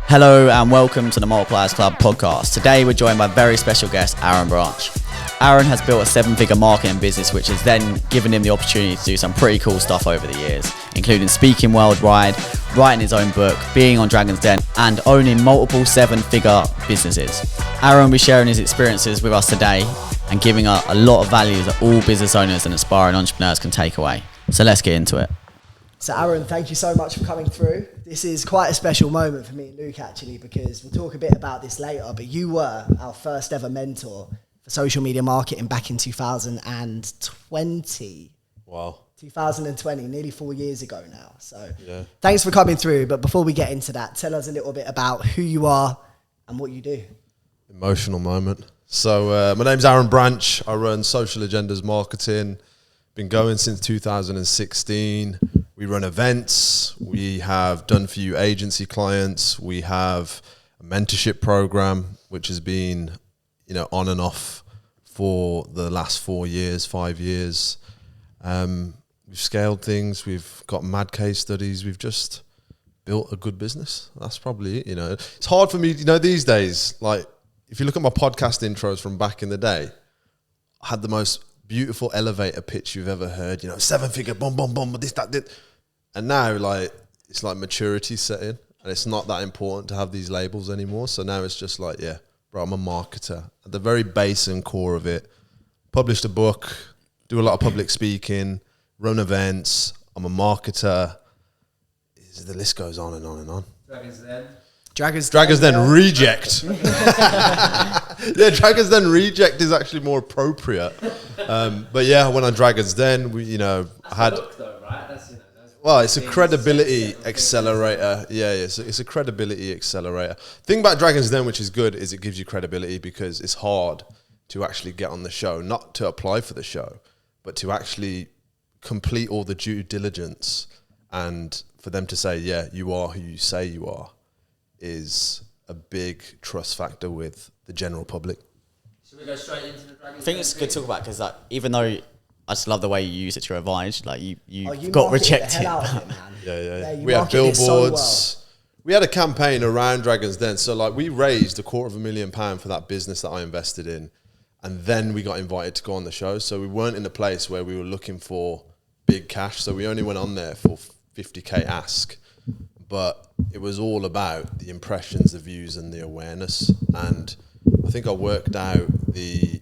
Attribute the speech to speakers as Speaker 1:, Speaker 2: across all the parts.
Speaker 1: Hello and welcome to the Multipliers Club podcast. Today we're joined by a very special guest, Aaron Branch. Aaron has built a 7-figure marketing business which has then given him the opportunity to do some pretty cool stuff over the years, including speaking worldwide, writing his own book, being on Dragon's Den, and owning multiple 7-figure businesses. Aaron will be sharing his experiences with us today and giving a lot of value that all business owners and aspiring entrepreneurs can take away. So let's get into it.
Speaker 2: So Aaron, thank you so much for coming through. This is quite a special moment for me and Luke actually, because we'll talk a bit about this later, but you were our first ever mentor for social media marketing back in 2020.
Speaker 3: Wow.
Speaker 2: 2020, nearly 4 years ago now. So
Speaker 3: yeah.
Speaker 2: Thanks for coming through. But before we get into that, tell us a little bit about who you are and what you do.
Speaker 3: Emotional moment. So my name's Aaron Branch. I run Social Agendas Marketing. Been going since 2016. We run events. We have done a few agency clients. We have a mentorship program, which has been, on and off for the last 4 years, 5 years. We've scaled things. We've got mad case studies. We've just built a good business. That's probably it. It's hard for me, these days. Like, if you look at my podcast intros from back in the day, I had the most beautiful elevator pitch you've ever heard. 7-figure, boom, boom, boom, this, that, this. And now, it's like maturity setting, and it's not that important to have these labels anymore. So now it's just like, yeah, bro, I'm a marketer. At the very base and core of it, published a book, do a lot of public speaking, run events. I'm a marketer. The list goes on and on and on. Dragon's Den Reject. Yeah, Dragon's Den Reject is actually more appropriate. But yeah, when on Dragon's Den, I had... Well, it's a credibility accelerator. Yeah, it's a credibility accelerator. Thing about Dragon's Den, which is good, is it gives you credibility because it's hard to actually get on the show, not to apply for the show, but to actually complete all the due diligence, and for them to say, yeah, you are who you say you are, is a big trust factor with the general public.
Speaker 4: Should we go straight into the Dragon's Den?
Speaker 1: I think it's good to talk about because even though I just love the way you use it to your advantage, you
Speaker 2: marketed
Speaker 1: got
Speaker 2: the
Speaker 1: rejected.
Speaker 2: hell out of it, man.
Speaker 3: Yeah.
Speaker 2: You
Speaker 3: We had
Speaker 2: marketed it
Speaker 3: billboards.
Speaker 2: so well.
Speaker 3: We had a campaign around Dragon's Den. So we raised £250,000 for that business that I invested in. And then we got invited to go on the show. So we weren't in a place where we were looking for big cash. So we only went on there for 50K ask. But it was all about the impressions, the views, and the awareness. And I think I worked out the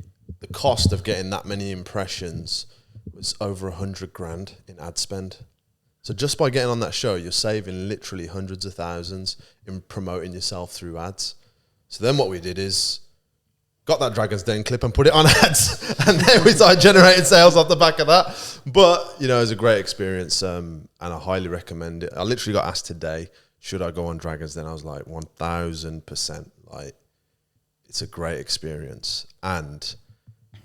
Speaker 3: cost of getting that many impressions was over 100 grand in ad spend. So just by getting on that show, you're saving literally hundreds of thousands in promoting yourself through ads. So then what we did is got that Dragon's Den clip and put it on ads. And then we started generating sales off the back of that. But, it was a great experience, and I highly recommend it. I literally got asked today, should I go on Dragon's Den? I was like, 1000%. It's a great experience, and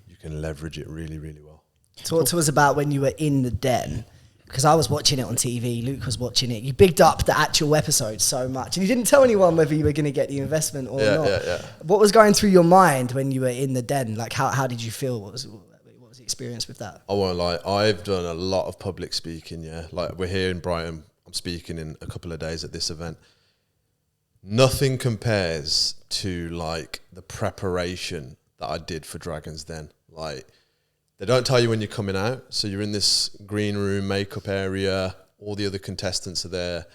Speaker 3: you can leverage it really, really well.
Speaker 2: Talk to us about when you were in the den, because I was watching it on TV, Luke was watching it. You bigged up the actual episode so much, and you didn't tell anyone whether you were going to get the investment or not.
Speaker 3: Yeah.
Speaker 2: What was going through your mind when you were in the den? How did you feel? What was the experience with that?
Speaker 3: I won't lie, I've done a lot of public speaking, yeah. We're here in Brighton, I'm speaking in a couple of days at this event. Nothing compares to the preparation that I did for Dragon's Den. They don't tell you when you're coming out. So you're in this green room, makeup area, all the other contestants are there,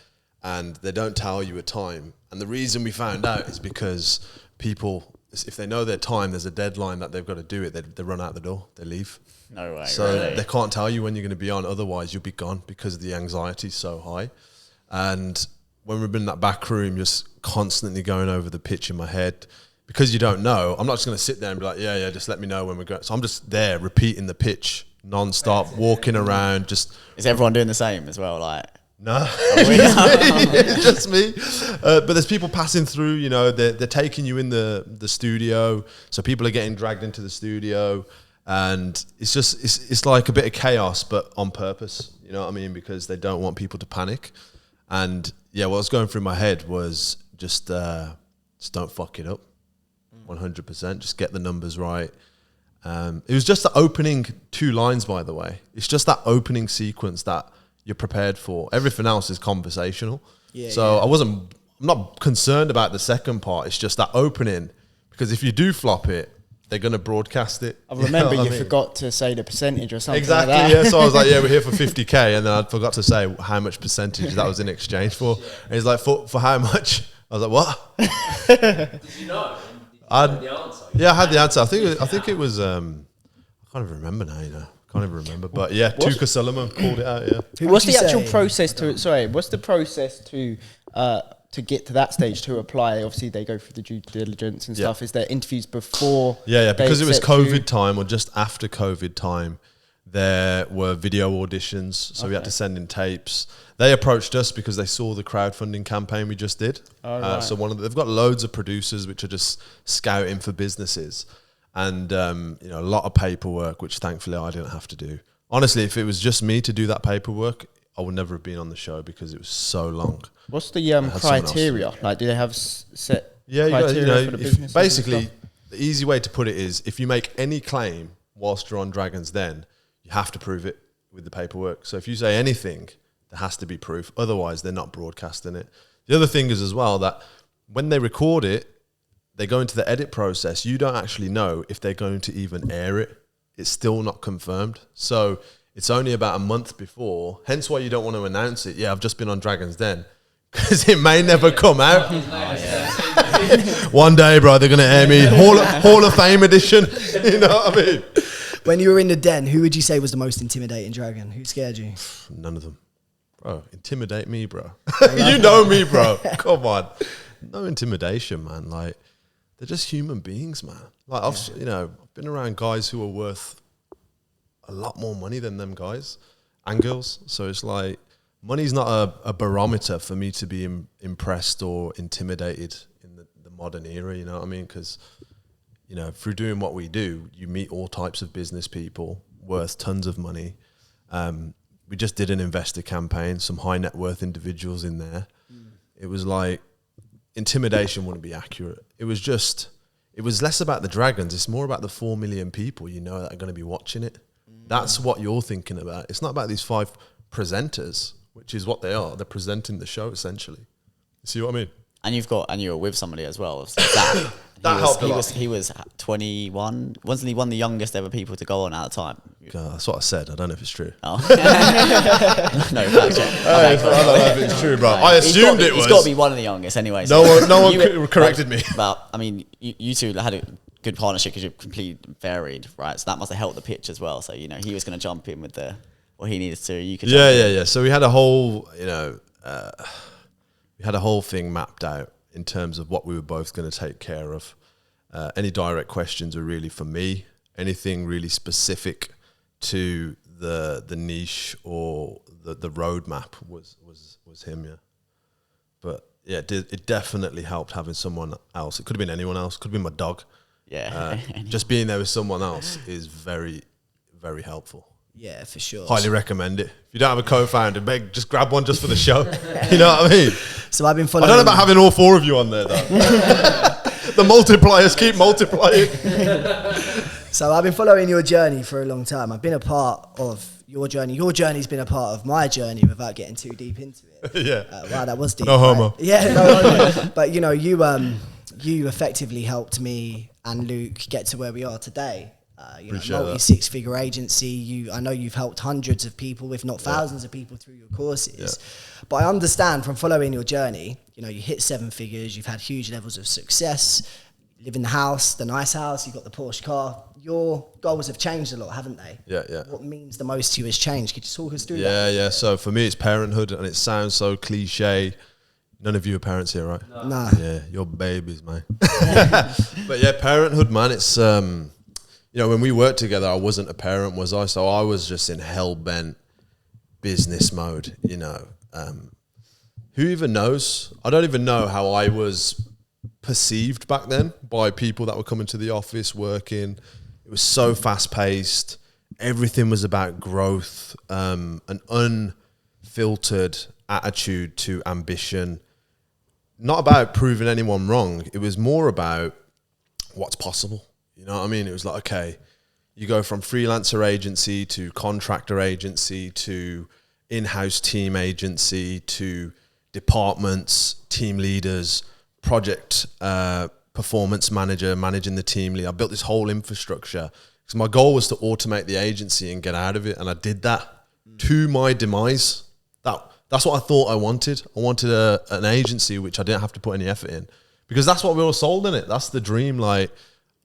Speaker 3: and they don't tell you a time. And the reason we found out is because people, if they know their time, there's a deadline that they've got to do it, they run out the door, they leave.
Speaker 1: No way.
Speaker 3: So
Speaker 1: really?
Speaker 3: They can't tell you when you're going to be on, otherwise you'll be gone because the anxiety is so high. And when we've been in that back room, just constantly going over the pitch in my head, because you don't know, I'm not just going to sit there and be like, yeah, just let me know when we're going. So I'm just there repeating the pitch non-stop, walking around. Just
Speaker 1: Is everyone doing the same as well?
Speaker 3: No, it's just me. But there's people passing through, they're taking you in the studio. So people are getting dragged into the studio, and it's like a bit of chaos, but on purpose. You know what I mean? Because they don't want people to panic. And yeah, what was going through my head was just don't fuck it up. 100%. Just get the numbers right. It was just the opening 2 lines, by the way. It's just that opening sequence that you're prepared for. Everything else is conversational. I wasn't not concerned about the second part. It's just that opening, because if you do flop it, they're going to broadcast it.
Speaker 5: I remember
Speaker 3: know what
Speaker 5: you
Speaker 3: I mean?
Speaker 5: forgot to say the percentage or something
Speaker 3: Exactly,
Speaker 5: like that.
Speaker 3: yeah. So I was like, yeah, we're here for 50K. And then I forgot to say how much percentage that was in exchange for. And he's like, for how much? I was like, what?
Speaker 4: Did you know? Did you know the answer?
Speaker 3: Yeah, I had the answer. I think it was, I can't even remember now, Can't even remember. But yeah, Tuka Sullivan called it out, yeah.
Speaker 5: What's the actual process what's the process to get to that stage to apply? Obviously, they go through the due diligence and stuff. Is there interviews before?
Speaker 3: Yeah, because it was COVID
Speaker 5: you?
Speaker 3: time or just after COVID time, there were video auditions. So we had to send in tapes. They approached us because they saw the crowdfunding campaign we just did.
Speaker 5: Right.
Speaker 3: So they've got loads of producers which are just scouting for businesses. And a lot of paperwork, which thankfully I didn't have to do. Honestly, if it was just me to do that paperwork, I would never have been on the show because it was so long.
Speaker 5: What's the criteria? Like, do they have set criteria for the business?
Speaker 3: Basically, the easy way to put it is, if you make any claim whilst you're on Dragon's Den, you have to prove it with the paperwork. So if you say anything, there has to be proof. Otherwise, they're not broadcasting it. The other thing is as well that when they record it, they go into the edit process. You don't actually know if they're going to even air it. It's still not confirmed. So it's only about a month before. Hence why you don't want to announce it. Yeah, I've just been on Dragon's Den. Because it may never come out. One day, bro, they're going to air me. Hall of Fame edition. You know what I mean?
Speaker 2: When you were in the den, who would you say was the most intimidating dragon? Who scared you?
Speaker 3: None of them. Bro, intimidate me, bro. You know me, bro. Come on. No intimidation, man. Like, they're just human beings, man. Like, I've been around guys who are worth a lot more money than them guys and girls. So it's like, money's not a barometer for me to be impressed or intimidated in the modern era, you know what I mean? Because, through doing what we do, you meet all types of business people worth tons of money. We just did an investor campaign, some high net worth individuals in there. It was like, intimidation wouldn't be accurate. It was less about the dragons. It's more about the 4 million people, that are going to be watching it. That's what you're thinking about. It's not about these 5 presenters, which is what they are. They're presenting the show, essentially. You see what I mean?
Speaker 1: And you were with somebody as well. Zach.
Speaker 3: That helped a lot.
Speaker 1: He was 21. Wasn't he one of the youngest ever people to go on at the time?
Speaker 3: God, that's what I said. I don't know if it's true.
Speaker 1: Oh. No, fact check.
Speaker 3: I don't know if it's true, bro. I assumed it was.
Speaker 1: He's got to be one of the youngest anyway.
Speaker 3: No one corrected me.
Speaker 1: But, I mean, you two had a good partnership because you're completely varied, right? So that must have helped the pitch as well. So, he was going to jump in with what he needed to. You could
Speaker 3: Yeah. So we had a whole, thing mapped out in terms of what we were both going to take care of. Any direct questions were really for me. Anything really specific to the niche or the roadmap was him, yeah. But yeah, it definitely helped having someone else. It could have been anyone else. Could have been my dog.
Speaker 1: Yeah.
Speaker 3: Just being there with someone else is very, very helpful.
Speaker 2: Yeah, for sure.
Speaker 3: Highly recommend it. If you don't have a co-founder, just grab one just for the show. You know what I mean?
Speaker 2: So I've been following.
Speaker 3: I don't know about having all 4 of you on there, though. The multipliers keep multiplying.
Speaker 2: So I've been following your journey for a long time. I've been a part of your journey. Your journey's been a part of my journey without getting too deep into it.
Speaker 3: Yeah.
Speaker 2: Wow, that was deep.
Speaker 3: No homo.
Speaker 2: Right? Yeah, no homo. But you effectively helped me and Luke get to where we are today. Multi-6-figure agency. I know you've helped hundreds of people, if not thousands of people through your courses. Yeah. But I understand from following your journey, you hit 7 figures, you've had huge levels of success, you live in the house, the nice house, you've got the Porsche car. Your goals have changed a lot, haven't they?
Speaker 3: Yeah.
Speaker 2: What means the most to you has changed. Could you talk us through that?
Speaker 3: Yeah. So for me, it's parenthood, and it sounds so cliche. None of you are parents here, right?
Speaker 2: No.
Speaker 3: Yeah, you're babies, man. But yeah, parenthood, man, it's... when we worked together, I wasn't a parent, was I? So I was just in hell-bent business mode, Who even knows? I don't even know how I was perceived back then by people that were coming to the office, working. It was so fast-paced. Everything was about growth, an unfiltered attitude to ambition. Not about proving anyone wrong. It was more about what's possible. You know what I mean? It was like, okay, you go from freelancer agency to contractor agency to in-house team agency to departments, team leaders, project performance manager, managing the team lead. I built this whole infrastructure because my goal was to automate the agency and get out of it. And I did that to my demise. That's what I thought I wanted. I wanted an agency which I didn't have to put any effort in, because that's what we were sold in it. That's the dream. Like,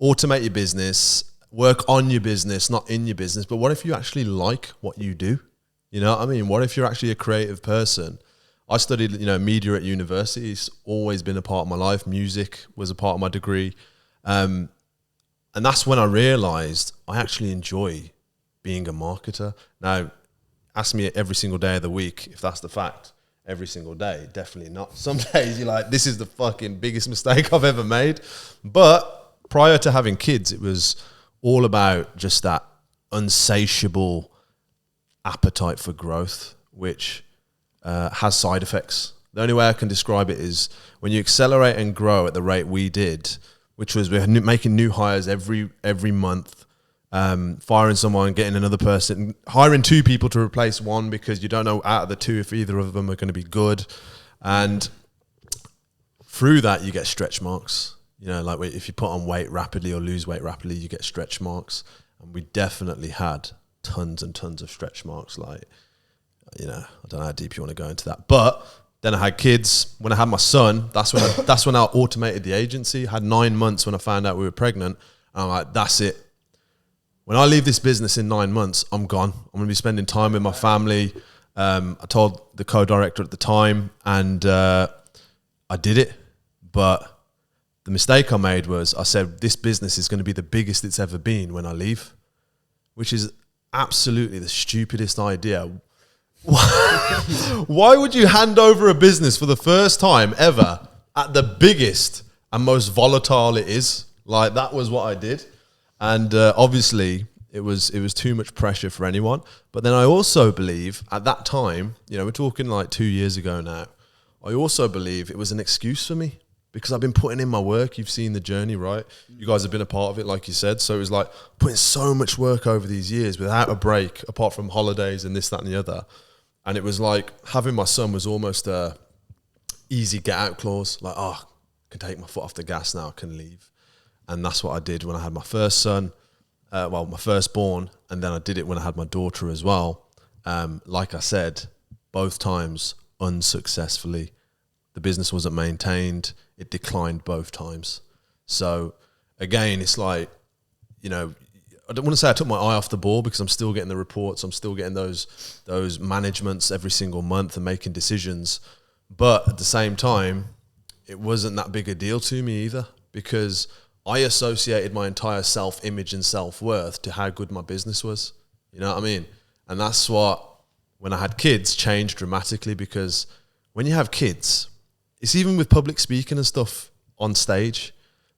Speaker 3: automate your business, work on your business, not in your business. But what if you actually like what you do? You know what I mean? What if you're actually a creative person? I studied, media at university. It's always been a part of my life. Music was a part of my degree. And that's when I realized I actually enjoy being a marketer. Now, ask me every single day of the week if that's the fact. Every single day, definitely not. Some days you're like, this is the fucking biggest mistake I've ever made. But prior to having kids, it was all about just that insatiable appetite for growth, which has side effects. The only way I can describe it is when you accelerate and grow at the rate we did, which was we're making new hires every month, firing someone, getting another person, hiring 2 people to replace one because you don't know out of the 2 if either of them are going to be good. And through that, you get stretch marks. Like if you put on weight rapidly or lose weight rapidly, you get stretch marks. And we definitely had tons and tons of stretch marks. Like, I don't know how deep you want to go into that. But then I had kids. When I had my son, that's when I automated the agency. I had 9 months when I found out we were pregnant. And I'm like, that's it. When I leave this business in 9 months, I'm gone. I'm going to be spending time with my family. I told the co-director at the time, and I did it. But the mistake I made was I said, this business is going to be the biggest it's ever been when I leave, which is absolutely the stupidest idea. Why would you hand over a business for the first time ever at the biggest and most volatile it is? Like, that was what I did. And obviously it was too much pressure for anyone. But then I also believe at that time, we're talking like 2 years ago now, I also believe it was an excuse for me because I've been putting in my work. You've seen the journey, right? You guys have been a part of it, like you said. So it was like putting so much work over these years without a break, apart from holidays and this, that, and the other. And it was like having my son was almost a easy get out clause. Like, I can take my foot off the gas now, I can leave. And that's what I did when I had my first son, my firstborn, and then I did it when I had my daughter as well. Like I said, both times unsuccessfully. The business wasn't maintained. It declined both times. So again, it's like, I don't want to say I took my eye off the ball because I'm still getting the reports. I'm still getting those managements every single month and making decisions. But at the same time, it wasn't that big a deal to me either, because I associated my entire self-image and self-worth to how good my business was. You know what I mean? And that's what, when I had kids, changed dramatically, because when you have kids, it's even with public speaking and stuff on stage.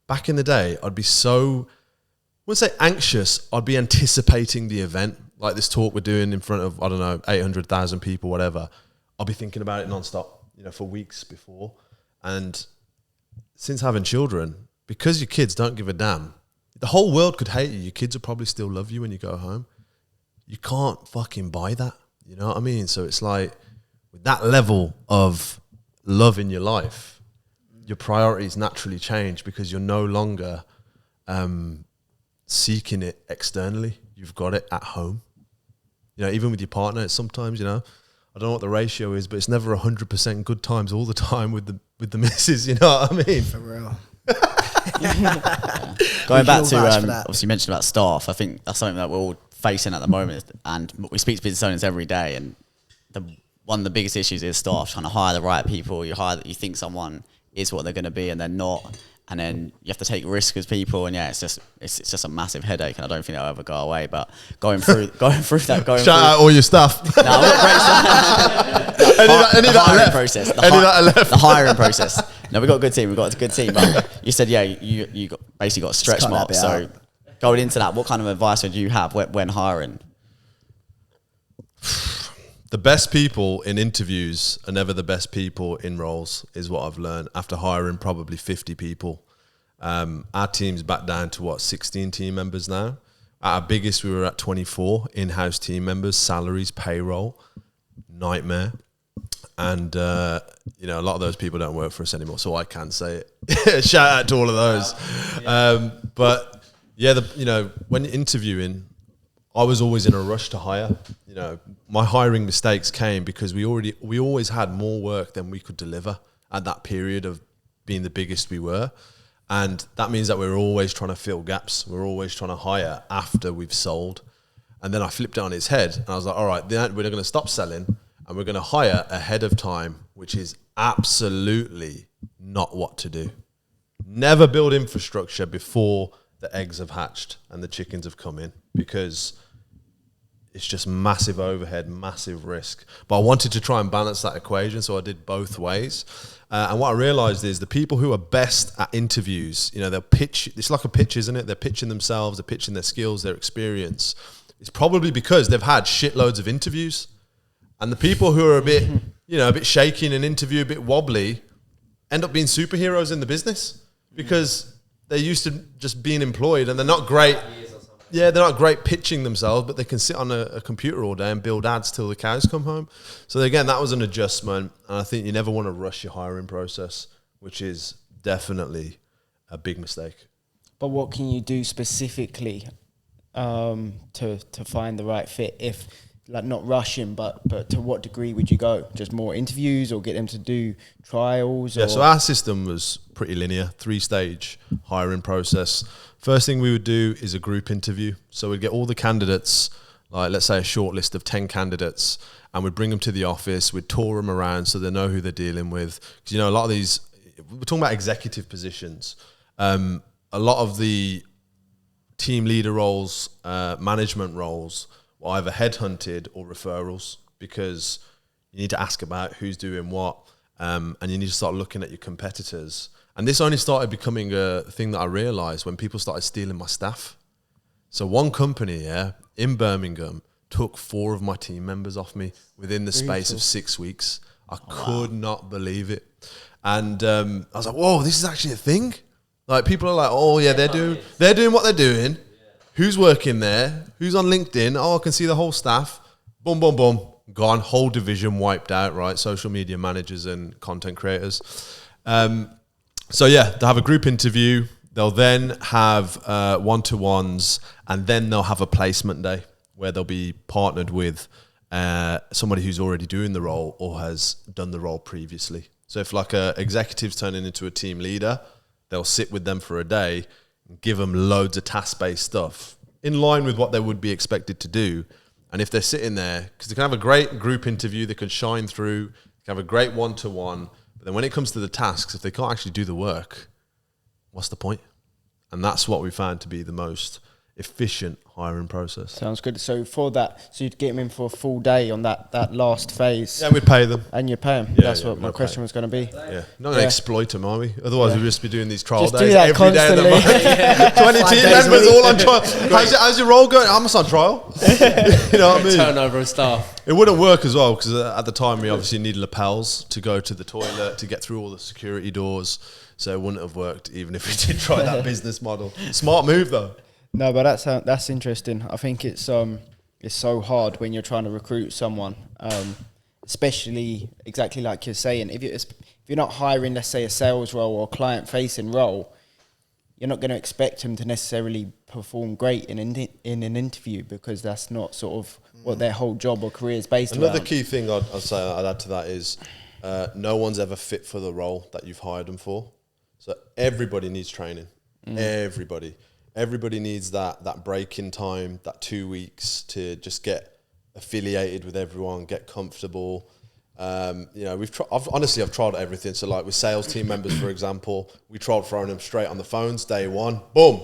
Speaker 3: Back in the day, I'd be so, I wouldn't say anxious, I'd be anticipating the event, like this talk we're doing in front of, 800,000 people, whatever. I'll be thinking about it nonstop, for weeks before. And since having children, because your kids don't give a damn, the whole world could hate you. Your kids will probably still love you when you go home. You can't fucking buy that. You know what I mean? So it's like, with that level of love in your life, your priorities naturally change because you're no longer seeking it externally. You've got it at home. Even with your partner, it's sometimes, I don't know what the ratio is, but it's never 100% good times all the time with the missus. You know what I mean?
Speaker 2: For real.
Speaker 1: Going back to obviously you mentioned about staff. I think that's something that we're all facing at the moment, and we speak to business owners every day, and one of the biggest issues is staff, trying to hire the right people. You think someone is what they're going to be and they're not, and then you have to take risks with people, and it's just a massive headache, and I don't think that'll ever go away. But going through that, shout
Speaker 3: out all your staff.
Speaker 1: No, the hiring process. No, we've got a good team. But you said, you basically got a stretch mark. So going into that, what kind of advice would you have when hiring?
Speaker 3: The best people in interviews are never the best people in roles, is what I've learned after hiring probably 50 people. Our team's back down to 16 team members now. At our biggest, we were at 24 in-house team members, salaries, payroll, nightmare. And, you know, a lot of those people don't work for us anymore, so I can say it. Shout out to all of those. But yeah, you know, when interviewing, I was always in a rush to hire. You know, my hiring mistakes came because we always had more work than we could deliver at that period of being the biggest we were. And that means that we're always trying to fill gaps. We're always trying to hire after we've sold. And then I flipped it on its head and I was like, all right, then we're going to stop selling and we're going to hire ahead of time, which is absolutely not what to do. Never build infrastructure before the eggs have hatched and the chickens have come in, because it's just massive overhead, massive risk. But I wanted to try and balance that equation, so I did both ways. And what I realized is the people who are best at interviews, you know, they'll pitch. It's like a pitch, isn't it? They're pitching themselves, they're pitching their skills, their experience. It's probably because they've had shitloads of interviews. And the people who are a bit, you know, a bit shaky in an interview, a bit wobbly, end up being superheroes in the business because they're used to just being employed and they're not great. Yeah, they're not great pitching themselves, but they can sit on a computer all day and build ads till the cows come home. So again, that was an adjustment. And I think you never want to rush your hiring process, which is definitely a big mistake.
Speaker 5: But what can you do specifically to find the right fit? If, like, not rushing, but to what degree would you go? Just more interviews or get them to do trials?
Speaker 3: Yeah, so our system was pretty linear, 3-stage hiring process. First thing we would do is a group interview. So we'd get all the candidates, like let's say a short list of 10 candidates, and we'd bring them to the office, we'd tour them around so they know who they're dealing with. Because, you know, a lot of these, we're talking about executive positions. A lot of the team leader roles, management roles, were either headhunted or referrals, because you need to ask about who's doing what, and you need to start looking at your competitors. And this only started becoming a thing that I realized when people started stealing my staff. So one company, in Birmingham, took 4 of my team members off me within the space of 6 weeks. I could not believe it. And I was like, whoa, this is actually a thing? Like, people are like, oh yeah, they're doing what they're doing. Who's working there? Who's on LinkedIn? Oh, I can see the whole staff. Boom, boom, boom. Gone. Whole division wiped out, right? Social media managers and content creators. So yeah, they'll have a group interview. They'll then have one-to-ones, and then they'll have a placement day where they'll be partnered with somebody who's already doing the role or has done the role previously. So if like a executive's turning into a team leader, they'll sit with them for a day, give them loads of task-based stuff in line with what they would be expected to do. And if they're sitting there, because they can have a great group interview, they can shine through, they can have a great one-to-one, but then when it comes to the tasks, if they can't actually do the work, what's the point? And that's what we found to be the most efficient hiring process.
Speaker 5: Sounds good. So for that, so you'd get them in for a full day on that last phase.
Speaker 3: Yeah, we'd pay them.
Speaker 5: And you pay them.
Speaker 3: Yeah,
Speaker 5: That's what my question was going to be.
Speaker 3: Yeah, not going to exploit them, are we? Otherwise, we'd just be doing these trial
Speaker 5: Just
Speaker 3: days
Speaker 5: do that
Speaker 3: every day of the month. 20 team members all on trial. How's your role going? I'm on trial. You know what I mean?
Speaker 4: Turnover of staff.
Speaker 3: It wouldn't work as well, because at the time we obviously needed lapels to go to the toilet, to get through all the security doors. So it wouldn't have worked even if we did try that business model. Smart move though.
Speaker 5: No, but that's interesting. I think it's so hard when you're trying to recruit someone, especially exactly like you're saying. If you're not hiring, let's say, a sales role or client-facing role, you're not going to expect them to necessarily perform great in an interview, because that's not sort of what their whole job or career is based on.
Speaker 3: Another key thing I'd add to that is no one's ever fit for the role that you've hired them for. So everybody needs training. Everybody needs that break in time, that 2 weeks to just get affiliated with everyone, get comfortable. You know, I've tried everything. So like with sales team members, for example, we tried throwing them straight on the phones day one. Boom,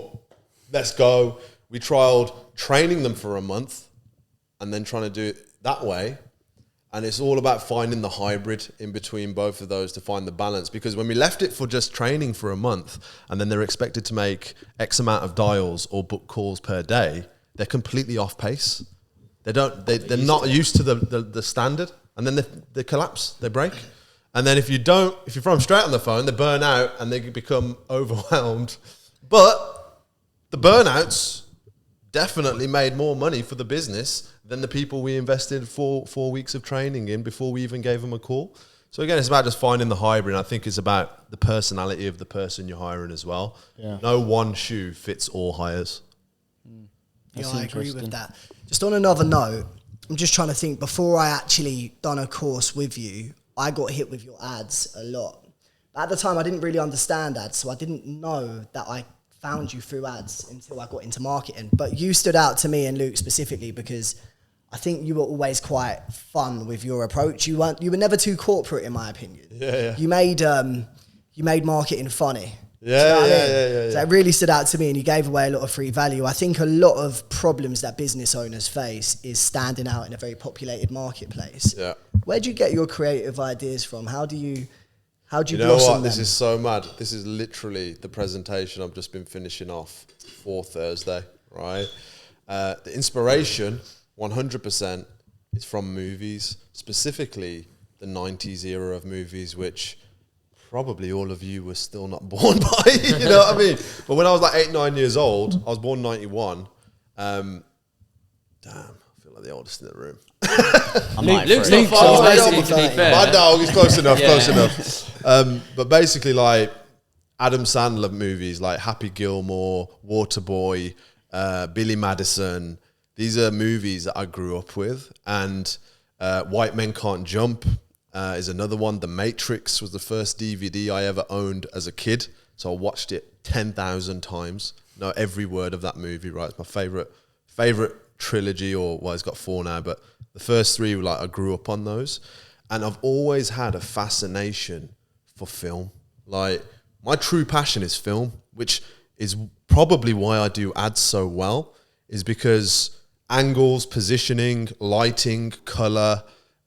Speaker 3: let's go. We trialed training them for a month and then trying to do it that way. And it's all about finding the hybrid in between both of those to find the balance. Because when we left it for just training for a month and then they're expected to make X amount of dials or book calls per day, they're completely off pace. They're not used to the standard, and then they collapse, they break. And then if you throw them straight on the phone, they burn out and they become overwhelmed. But the burnouts definitely made more money for the business than the people we invested 4 weeks of training in before we even gave them a call. So again, it's about just finding the hybrid. I think it's about the personality of the person you're hiring as well.
Speaker 5: Yeah.
Speaker 3: No one shoe fits all hires.
Speaker 2: Yeah, I agree with that. Just on another note, I'm just trying to think, before I actually done a course with you, I got hit with your ads a lot. But at the time, I didn't really understand ads, so I didn't know that I found you through ads until I got into marketing. But you stood out to me and Luke specifically because I think you were always quite fun with your approach. You were never too corporate, in my opinion.
Speaker 3: Yeah.
Speaker 2: You made marketing funny.
Speaker 3: Yeah.
Speaker 2: So it really stood out to me, and you gave away a lot of free value. I think a lot of problems that business owners face is standing out in a very populated marketplace.
Speaker 3: Yeah.
Speaker 2: Where do you get your creative ideas from? How do you
Speaker 3: You know
Speaker 2: blossom
Speaker 3: what?
Speaker 2: them?
Speaker 3: This is so mad. This is literally the presentation I've just been finishing off for Thursday, right? The inspiration, 100%, is from movies, specifically the 90s era of movies, which probably all of you were still not born by, you know what I mean? But when I was like 8, 9 years old, I was born 91. Damn, I feel like the oldest in the room.
Speaker 4: Luke's not far away, to be fair.
Speaker 3: My dog is close enough, close enough. But basically, like Adam Sandler movies, like Happy Gilmore, Waterboy, Billy Madison. These are movies that I grew up with, and White Men Can't Jump is another one. The Matrix was the first DVD I ever owned as a kid, so I watched it 10,000 times. Know every word of that movie, right? It's my favorite trilogy, or well, it's got 4 now, but the first 3 were like I grew up on those, and I've always had a fascination for film. Like my true passion is film, which is probably why I do ads so well, is because angles, positioning, lighting, color,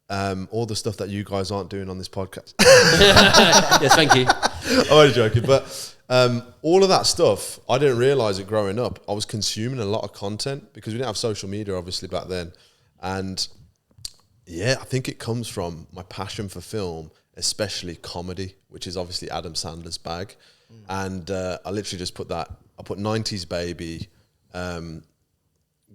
Speaker 3: all the stuff that you guys aren't doing on this podcast.
Speaker 4: Yes, thank you.
Speaker 3: I'm only joking, but all of that stuff, I didn't realize it growing up. I was consuming a lot of content because we didn't have social media, obviously, back then. And yeah, I think it comes from my passion for film, especially comedy, which is obviously Adam Sandler's bag. And I literally just put 90s baby,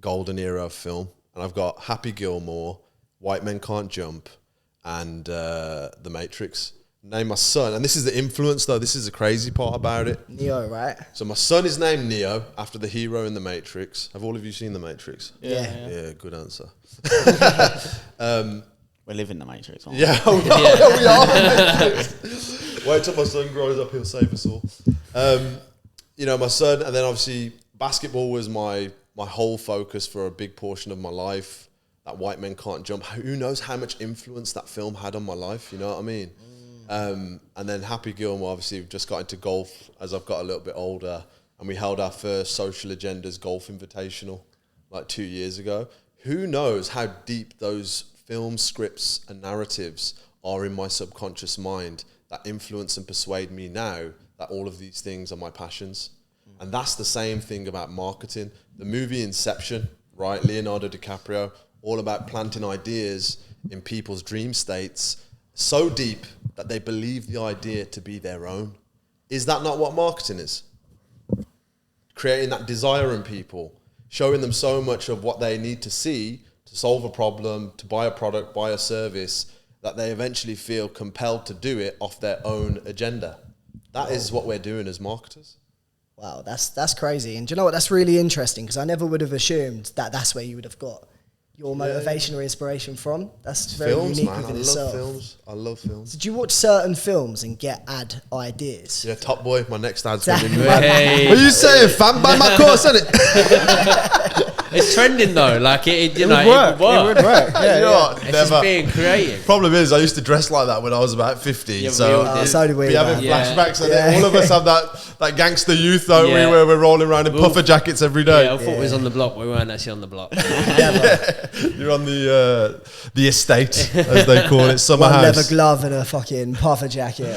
Speaker 3: golden era of film. And I've got Happy Gilmore, White Men Can't Jump, and The Matrix. Name my son, and this is the influence though, this is the crazy part about it.
Speaker 2: Neo, right?
Speaker 3: So my son is named Neo after the hero in The Matrix. Have all of you seen The Matrix?
Speaker 2: Yeah.
Speaker 3: Good answer.
Speaker 1: We're living the Matrix, aren't we?
Speaker 3: Yeah, we are The Matrix. Wait till my son grows up, he'll save us all. You know, my son, and then obviously basketball was my whole focus for a big portion of my life. That White Men Can't Jump. Who knows how much influence that film had on my life, you know what I mean? And then Happy Gilmore, obviously, we've just got into golf as I've got a little bit older, and we held our first Social Agendas Golf Invitational like 2 years ago. Who knows how deep those film scripts and narratives are in my subconscious mind that influence and persuade me now that all of these things are my passions. And that's the same thing about marketing. The movie Inception, right? Leonardo DiCaprio, all about planting ideas in people's dream states so deep that they believe the idea to be their own. Is that not what marketing is? Creating that desire in people, showing them so much of what they need to see to solve a problem, to buy a product, buy a service, that they eventually feel compelled to do it off their own agenda. That is what we're doing as marketers.
Speaker 2: Wow, that's crazy. And do you know what? That's really interesting because I never would have assumed that that's where you would have got your motivation or inspiration from. That's very
Speaker 3: Films,
Speaker 2: unique
Speaker 3: man.
Speaker 2: within
Speaker 3: I
Speaker 2: itself.
Speaker 3: love films. I love films.
Speaker 2: Did you watch certain films and get ad ideas?
Speaker 3: Yeah, Top Boy, my next ad's
Speaker 2: Damn.
Speaker 3: going to be mad.
Speaker 4: Hey.
Speaker 3: What are you saying, fam? Buy my course, isn't it?
Speaker 4: It's trending though, like it would
Speaker 5: It
Speaker 4: work.
Speaker 5: would work.
Speaker 3: You know what?
Speaker 4: It's just being creative.
Speaker 3: Problem is, I used to dress like that when I was about 15.
Speaker 4: Yeah, we
Speaker 3: so
Speaker 4: all did.
Speaker 2: So did we.
Speaker 3: we having
Speaker 2: man.
Speaker 3: flashbacks, and
Speaker 2: Yeah.
Speaker 3: all of us have that gangster youth, don't
Speaker 4: Yeah.
Speaker 3: we? Where we're rolling around in puffer jackets every day.
Speaker 4: Yeah, I thought we was on the block. We weren't actually on the block.
Speaker 3: You're on the estate, as they call it, summer
Speaker 2: One
Speaker 3: house.
Speaker 2: leather glove and a fucking puffer jacket.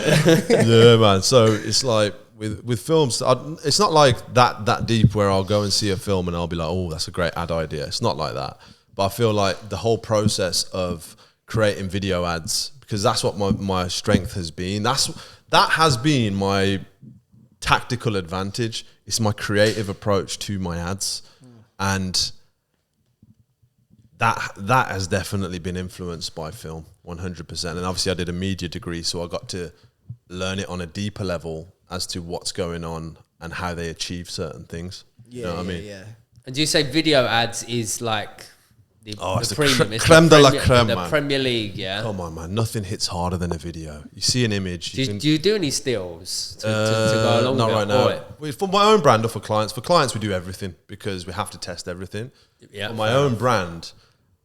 Speaker 3: Yeah, man. So it's like with films, it's not like that deep where I'll go and see a film and I'll be like, oh, that's a great ad idea. It's not like that. But I feel like the whole process of creating video ads, because that's what my strength has been. That has been my tactical advantage. It's my creative approach to my ads. And that has definitely been influenced by film, 100%. And obviously I did a media degree, so I got to learn it on a deeper level as to what's going on and how they achieve certain things.
Speaker 2: Yeah,
Speaker 3: you know what I mean?
Speaker 2: yeah.
Speaker 4: And do you say video ads is like
Speaker 3: It's the
Speaker 4: premium? It's
Speaker 3: creme
Speaker 4: the
Speaker 3: de la
Speaker 4: Premier-
Speaker 3: creme,
Speaker 4: the
Speaker 3: man.
Speaker 4: Premier League, yeah.
Speaker 3: Come on, man. Nothing hits harder than a video. You see an image.
Speaker 4: Do you do any stills to go along
Speaker 3: Not
Speaker 4: with
Speaker 3: right
Speaker 4: it?
Speaker 3: now.
Speaker 4: Or-
Speaker 3: For my own brand or for clients. For clients, we do everything because we have to test everything.
Speaker 4: Yeah,
Speaker 3: For my own brand,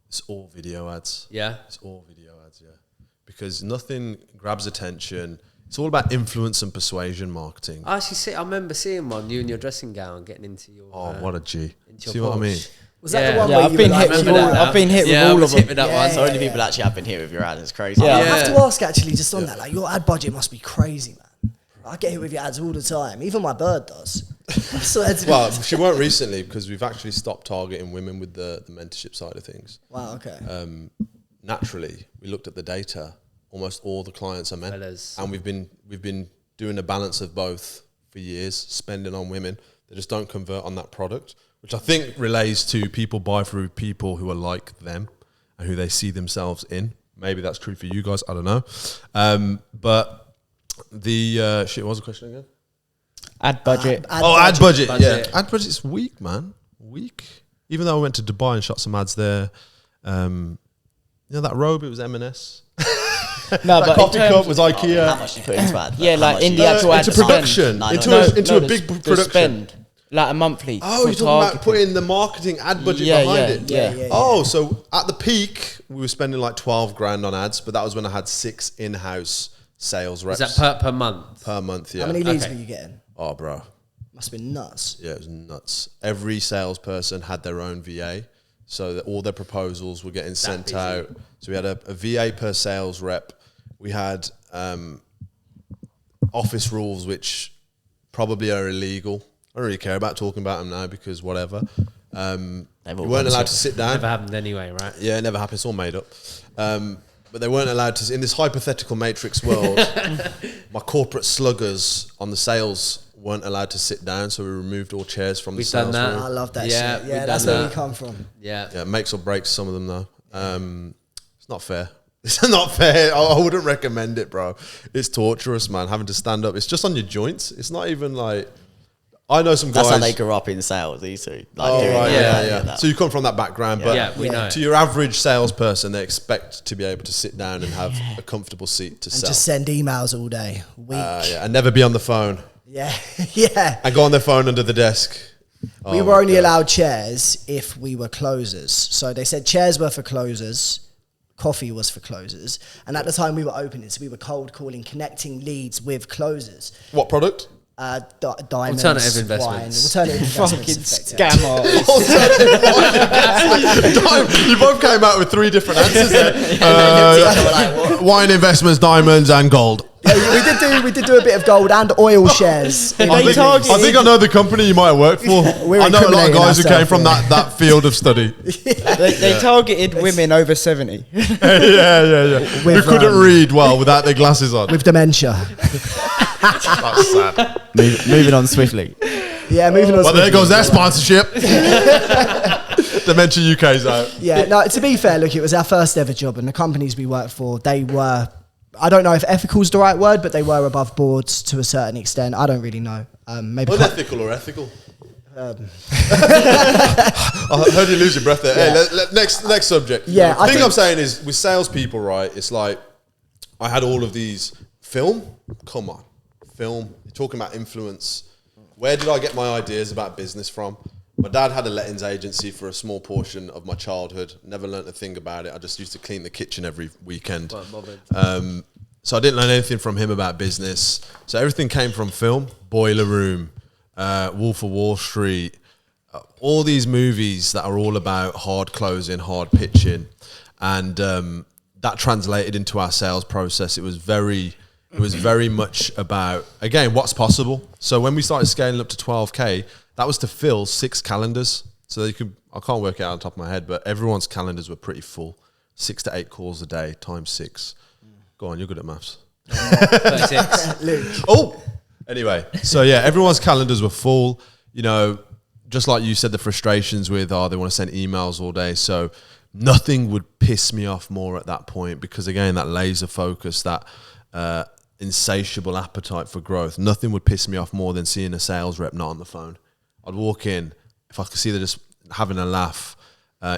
Speaker 3: it's all video ads.
Speaker 4: Yeah.
Speaker 3: It's all video ads, yeah. Because nothing grabs attention. It's all about influence and persuasion marketing.
Speaker 4: I remember seeing one, you in your dressing gown getting into your...
Speaker 3: What a G.
Speaker 4: into your
Speaker 3: See what I mean?
Speaker 4: Porsche.
Speaker 2: Was that the
Speaker 4: Yeah.
Speaker 2: one
Speaker 5: Yeah,
Speaker 2: where
Speaker 5: I've
Speaker 2: you
Speaker 5: been
Speaker 2: were
Speaker 5: hit
Speaker 2: like,
Speaker 5: with
Speaker 4: remember
Speaker 5: all.
Speaker 4: that
Speaker 5: I've been hit
Speaker 4: Yeah, I
Speaker 5: with all
Speaker 4: was
Speaker 5: of
Speaker 4: hit
Speaker 5: them.
Speaker 4: with that
Speaker 2: Yeah,
Speaker 4: one.
Speaker 1: So only people actually have been here with your ad. It's crazy.
Speaker 5: Yeah.
Speaker 2: I have to ask actually just on that, like your ad budget must be crazy, man. I get hit with your ads all the time. Even my bird does. I swear to
Speaker 3: Well,
Speaker 2: God.
Speaker 3: she won't recently because we've actually stopped targeting women with the mentorship side of things.
Speaker 2: Wow, okay.
Speaker 3: Naturally, we looked at the data. Almost all the clients are men,
Speaker 4: Fellas.
Speaker 3: and we've been doing a balance of both for years, spending on women. They just don't convert on that product, which I think relates to people buy through people who are like them and who they see themselves in. Maybe that's true for you guys. I don't know. But the what was the question again?
Speaker 5: Ad budget.
Speaker 3: Ad budget.
Speaker 4: Budget.
Speaker 3: Yeah, ad budget's weak, man. Weak. Even though I went to Dubai and shot some ads there. You know that robe? It was M&S.
Speaker 5: No,
Speaker 3: That
Speaker 5: but
Speaker 3: coffee
Speaker 5: in
Speaker 3: cup
Speaker 5: terms,
Speaker 3: was
Speaker 1: How
Speaker 3: IKEA.
Speaker 1: much you put into ad?
Speaker 5: Yeah,
Speaker 1: How
Speaker 5: like
Speaker 1: much
Speaker 5: in
Speaker 1: you-
Speaker 5: the actual ad
Speaker 3: Into
Speaker 5: spend.
Speaker 3: production.
Speaker 1: No,
Speaker 3: Into
Speaker 1: no,
Speaker 3: a
Speaker 5: the-
Speaker 3: big
Speaker 5: the
Speaker 3: production.
Speaker 5: spend, like a monthly.
Speaker 3: Oh,
Speaker 5: for
Speaker 3: you're talking about
Speaker 5: targeting.
Speaker 3: putting the marketing ad budget
Speaker 5: Yeah,
Speaker 3: behind
Speaker 5: yeah,
Speaker 3: it.
Speaker 5: yeah.
Speaker 2: Yeah.
Speaker 3: Oh, so at the peak, we were spending like 12 grand on ads, but that was when I had 6 in-house sales reps
Speaker 4: Is that per month?
Speaker 3: per month. Yeah.
Speaker 2: How many leads
Speaker 4: Okay.
Speaker 2: were you getting?
Speaker 3: Oh, bro.
Speaker 2: Must have been nuts.
Speaker 3: Yeah, it was nuts. Every salesperson had their own VA, so that all their proposals were getting sent
Speaker 4: busy.
Speaker 3: out. So we had a VA per sales rep. We had office rules, which probably are illegal. I don't really care about talking about them now because whatever.
Speaker 1: They've all
Speaker 3: You weren't
Speaker 1: gone
Speaker 3: allowed
Speaker 1: to-
Speaker 3: to sit down.
Speaker 4: Never happened anyway, right?
Speaker 3: Yeah, it never happened. It's all made up. But they weren't allowed to, in this hypothetical matrix world, my corporate sluggers on the sales weren't allowed to sit down, so we removed all chairs from
Speaker 4: We've
Speaker 3: the
Speaker 4: done
Speaker 3: sales
Speaker 4: that.
Speaker 3: room.
Speaker 2: I love that
Speaker 4: Yeah,
Speaker 2: shit.
Speaker 4: we've
Speaker 2: Yeah,
Speaker 4: done
Speaker 2: that's where
Speaker 4: that.
Speaker 2: we come from.
Speaker 4: Yeah.
Speaker 3: Yeah, it makes or breaks some of them though. It's not fair. It's not fair. I wouldn't recommend it, bro. It's torturous, man, having to stand up. It's just on your joints. It's not even like... I know some guys...
Speaker 1: That's how they grew up in sales, these two. Like
Speaker 3: Oh,
Speaker 1: doing
Speaker 3: right,
Speaker 1: that,
Speaker 3: yeah.
Speaker 1: that.
Speaker 3: So you come from that background, but
Speaker 4: Yeah, we know.
Speaker 3: to your average salesperson, they expect to be able to sit down and have a comfortable seat to
Speaker 2: And
Speaker 3: sell.
Speaker 2: just send emails all day. Week.
Speaker 3: Yeah, and never be on the phone.
Speaker 2: Yeah, yeah.
Speaker 3: And go on their phone under the desk.
Speaker 2: We
Speaker 3: Oh
Speaker 2: were
Speaker 3: my
Speaker 2: only
Speaker 3: God.
Speaker 2: allowed chairs if we were closers. So they said chairs were for closers, coffee was for closers. And at the time we were opening, so we were cold calling, connecting leads with closers.
Speaker 3: What product?
Speaker 2: Diamonds,
Speaker 4: Alternative investments.
Speaker 2: Wine, alternative
Speaker 5: Fucking
Speaker 2: investments. effectively.
Speaker 5: scam artist.
Speaker 3: You both came out with 3 different answers there.
Speaker 1: They were like, what?
Speaker 3: Wine investments, diamonds, and gold.
Speaker 2: Yeah, we did do a bit of gold and oil shares. in
Speaker 5: They
Speaker 2: the leads.
Speaker 5: target-
Speaker 3: I think I know the company you might have worked for.
Speaker 2: We're
Speaker 3: I know a lot of
Speaker 2: incriminating
Speaker 3: guys who came
Speaker 2: ourselves
Speaker 3: from
Speaker 2: here.
Speaker 3: that field of study.
Speaker 5: They targeted women over 70.
Speaker 3: yeah. Who
Speaker 2: With,
Speaker 3: couldn't read well without their glasses on.
Speaker 2: with dementia.
Speaker 3: That's sad.
Speaker 1: Moving on swiftly.
Speaker 2: Yeah, moving on.
Speaker 3: Well, there
Speaker 2: swiftly.
Speaker 3: goes their sponsorship. Dementia UK's out.
Speaker 2: Yeah, no, to be fair, look, it was our first ever job, and the companies we worked for, they were, I don't know if ethical is the right word, but they were above boards to a certain extent. I don't really know. Maybe.
Speaker 3: Unethical or ethical? I heard you lose your breath there.
Speaker 2: Yeah.
Speaker 3: Hey, next subject.
Speaker 2: Yeah,
Speaker 3: the
Speaker 2: I
Speaker 3: thing
Speaker 2: think-
Speaker 3: I'm saying is with salespeople, right? It's like I had all of these film. Come on, film. You're talking about influence. Where did I get my ideas about business from? My dad had a lettings agency for a small portion of my childhood. Never learnt a thing about it. I just used to clean the kitchen every weekend. So I didn't learn anything from him about business. So everything came from film, Boiler Room, Wolf of Wall Street, all these movies that are all about hard closing, hard pitching. And that translated into our sales process. It was very much about, again, what's possible. So when we started scaling up to 12K, that was to fill 6 calendars. So you could, I can't work it out on top of my head, but everyone's calendars were pretty full. 6 to 8 calls a day times 6. Go on, you're good at maths.
Speaker 4: 36.
Speaker 2: Luke.
Speaker 3: Oh, anyway, so yeah, everyone's calendars were full. You know, just like you said, the frustrations with, they want to send emails all day. So nothing would piss me off more at that point, because again, that laser focus, that insatiable appetite for growth, nothing would piss me off more than seeing a sales rep not on the phone. I'd walk in, if I could see they're just having a laugh.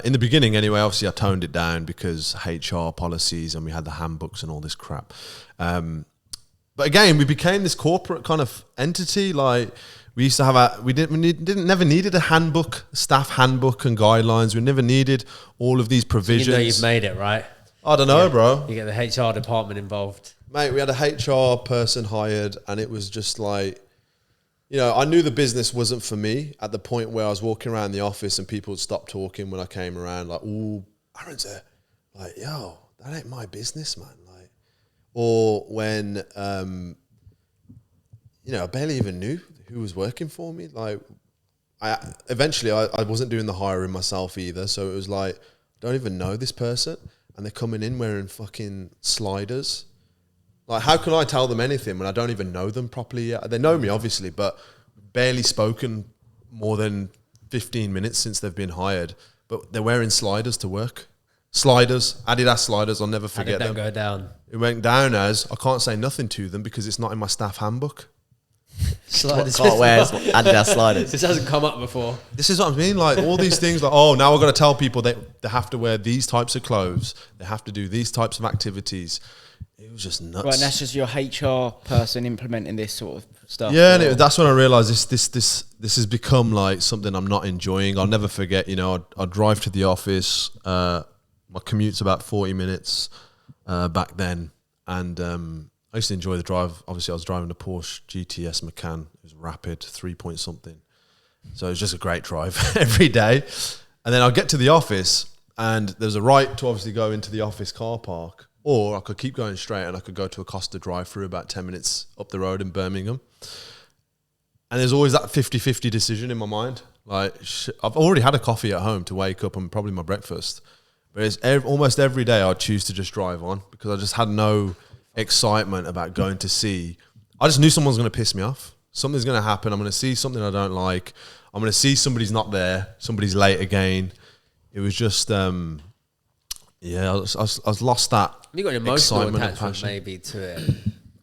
Speaker 3: In the beginning anyway, obviously I toned it down because HR policies and we had the handbooks and all this crap. But again, we became this corporate kind of entity. Like, we used to have never needed a handbook, staff handbook and guidelines. We never needed all of these provisions.
Speaker 4: You know you've made it, right?
Speaker 3: I don't know, bro.
Speaker 4: You get the HR department involved.
Speaker 3: Mate, we had a HR person hired, and it was just like, you know, I knew the business wasn't for me at the point where I was walking around the office and people would stop talking when I came around, like, ooh, Aaron's there. Like, yo, that ain't my business, man. Like, or when, you know, I barely even knew who was working for me. Like, eventually I wasn't doing the hiring myself either. So it was like, don't even know this person. And they're coming in wearing fucking sliders. Like, how can I tell them anything when I don't even know them properly yet? They know me, obviously, but barely spoken more than 15 minutes since they've been hired. But they're wearing sliders to work. Sliders, Adidas sliders, I'll never forget them.
Speaker 4: How did that go down?
Speaker 3: It went down as, I can't say nothing to them because it's not in my staff handbook.
Speaker 4: Sliders.
Speaker 1: Can't wear Adidas sliders.
Speaker 4: This hasn't come up before.
Speaker 3: This is what I mean, like all these things, like, oh, now I've got to tell people they have to wear these types of clothes. They have to do these types of activities. It was just nuts.
Speaker 5: Right, and that's just your HR person implementing this sort of stuff.
Speaker 3: Yeah, and that's when I realised this has become like something I'm not enjoying. I'll never forget, you know, I'd drive to the office. My commute's about 40 minutes back then. And I used to enjoy the drive. Obviously, I was driving a Porsche GTS Macan. It was rapid, 3 point something. So it was just a great drive every day. And then I'd get to the office and there's a right to obviously go into the office car park. Or I could keep going straight and I could go to a Costa drive-through about 10 minutes up the road in Birmingham. And there's always that 50-50 decision in my mind. Like, I've already had a coffee at home to wake up and probably my breakfast. But it's almost every day I'd choose to just drive on because I just had no excitement about going to see. I just knew someone's going to piss me off. Something's going to happen. I'm going to see something I don't like. I'm going to see somebody's not there. Somebody's late again. It was just... yeah, I was lost that.
Speaker 4: You got an emotional
Speaker 3: excitement
Speaker 4: attachment maybe to it.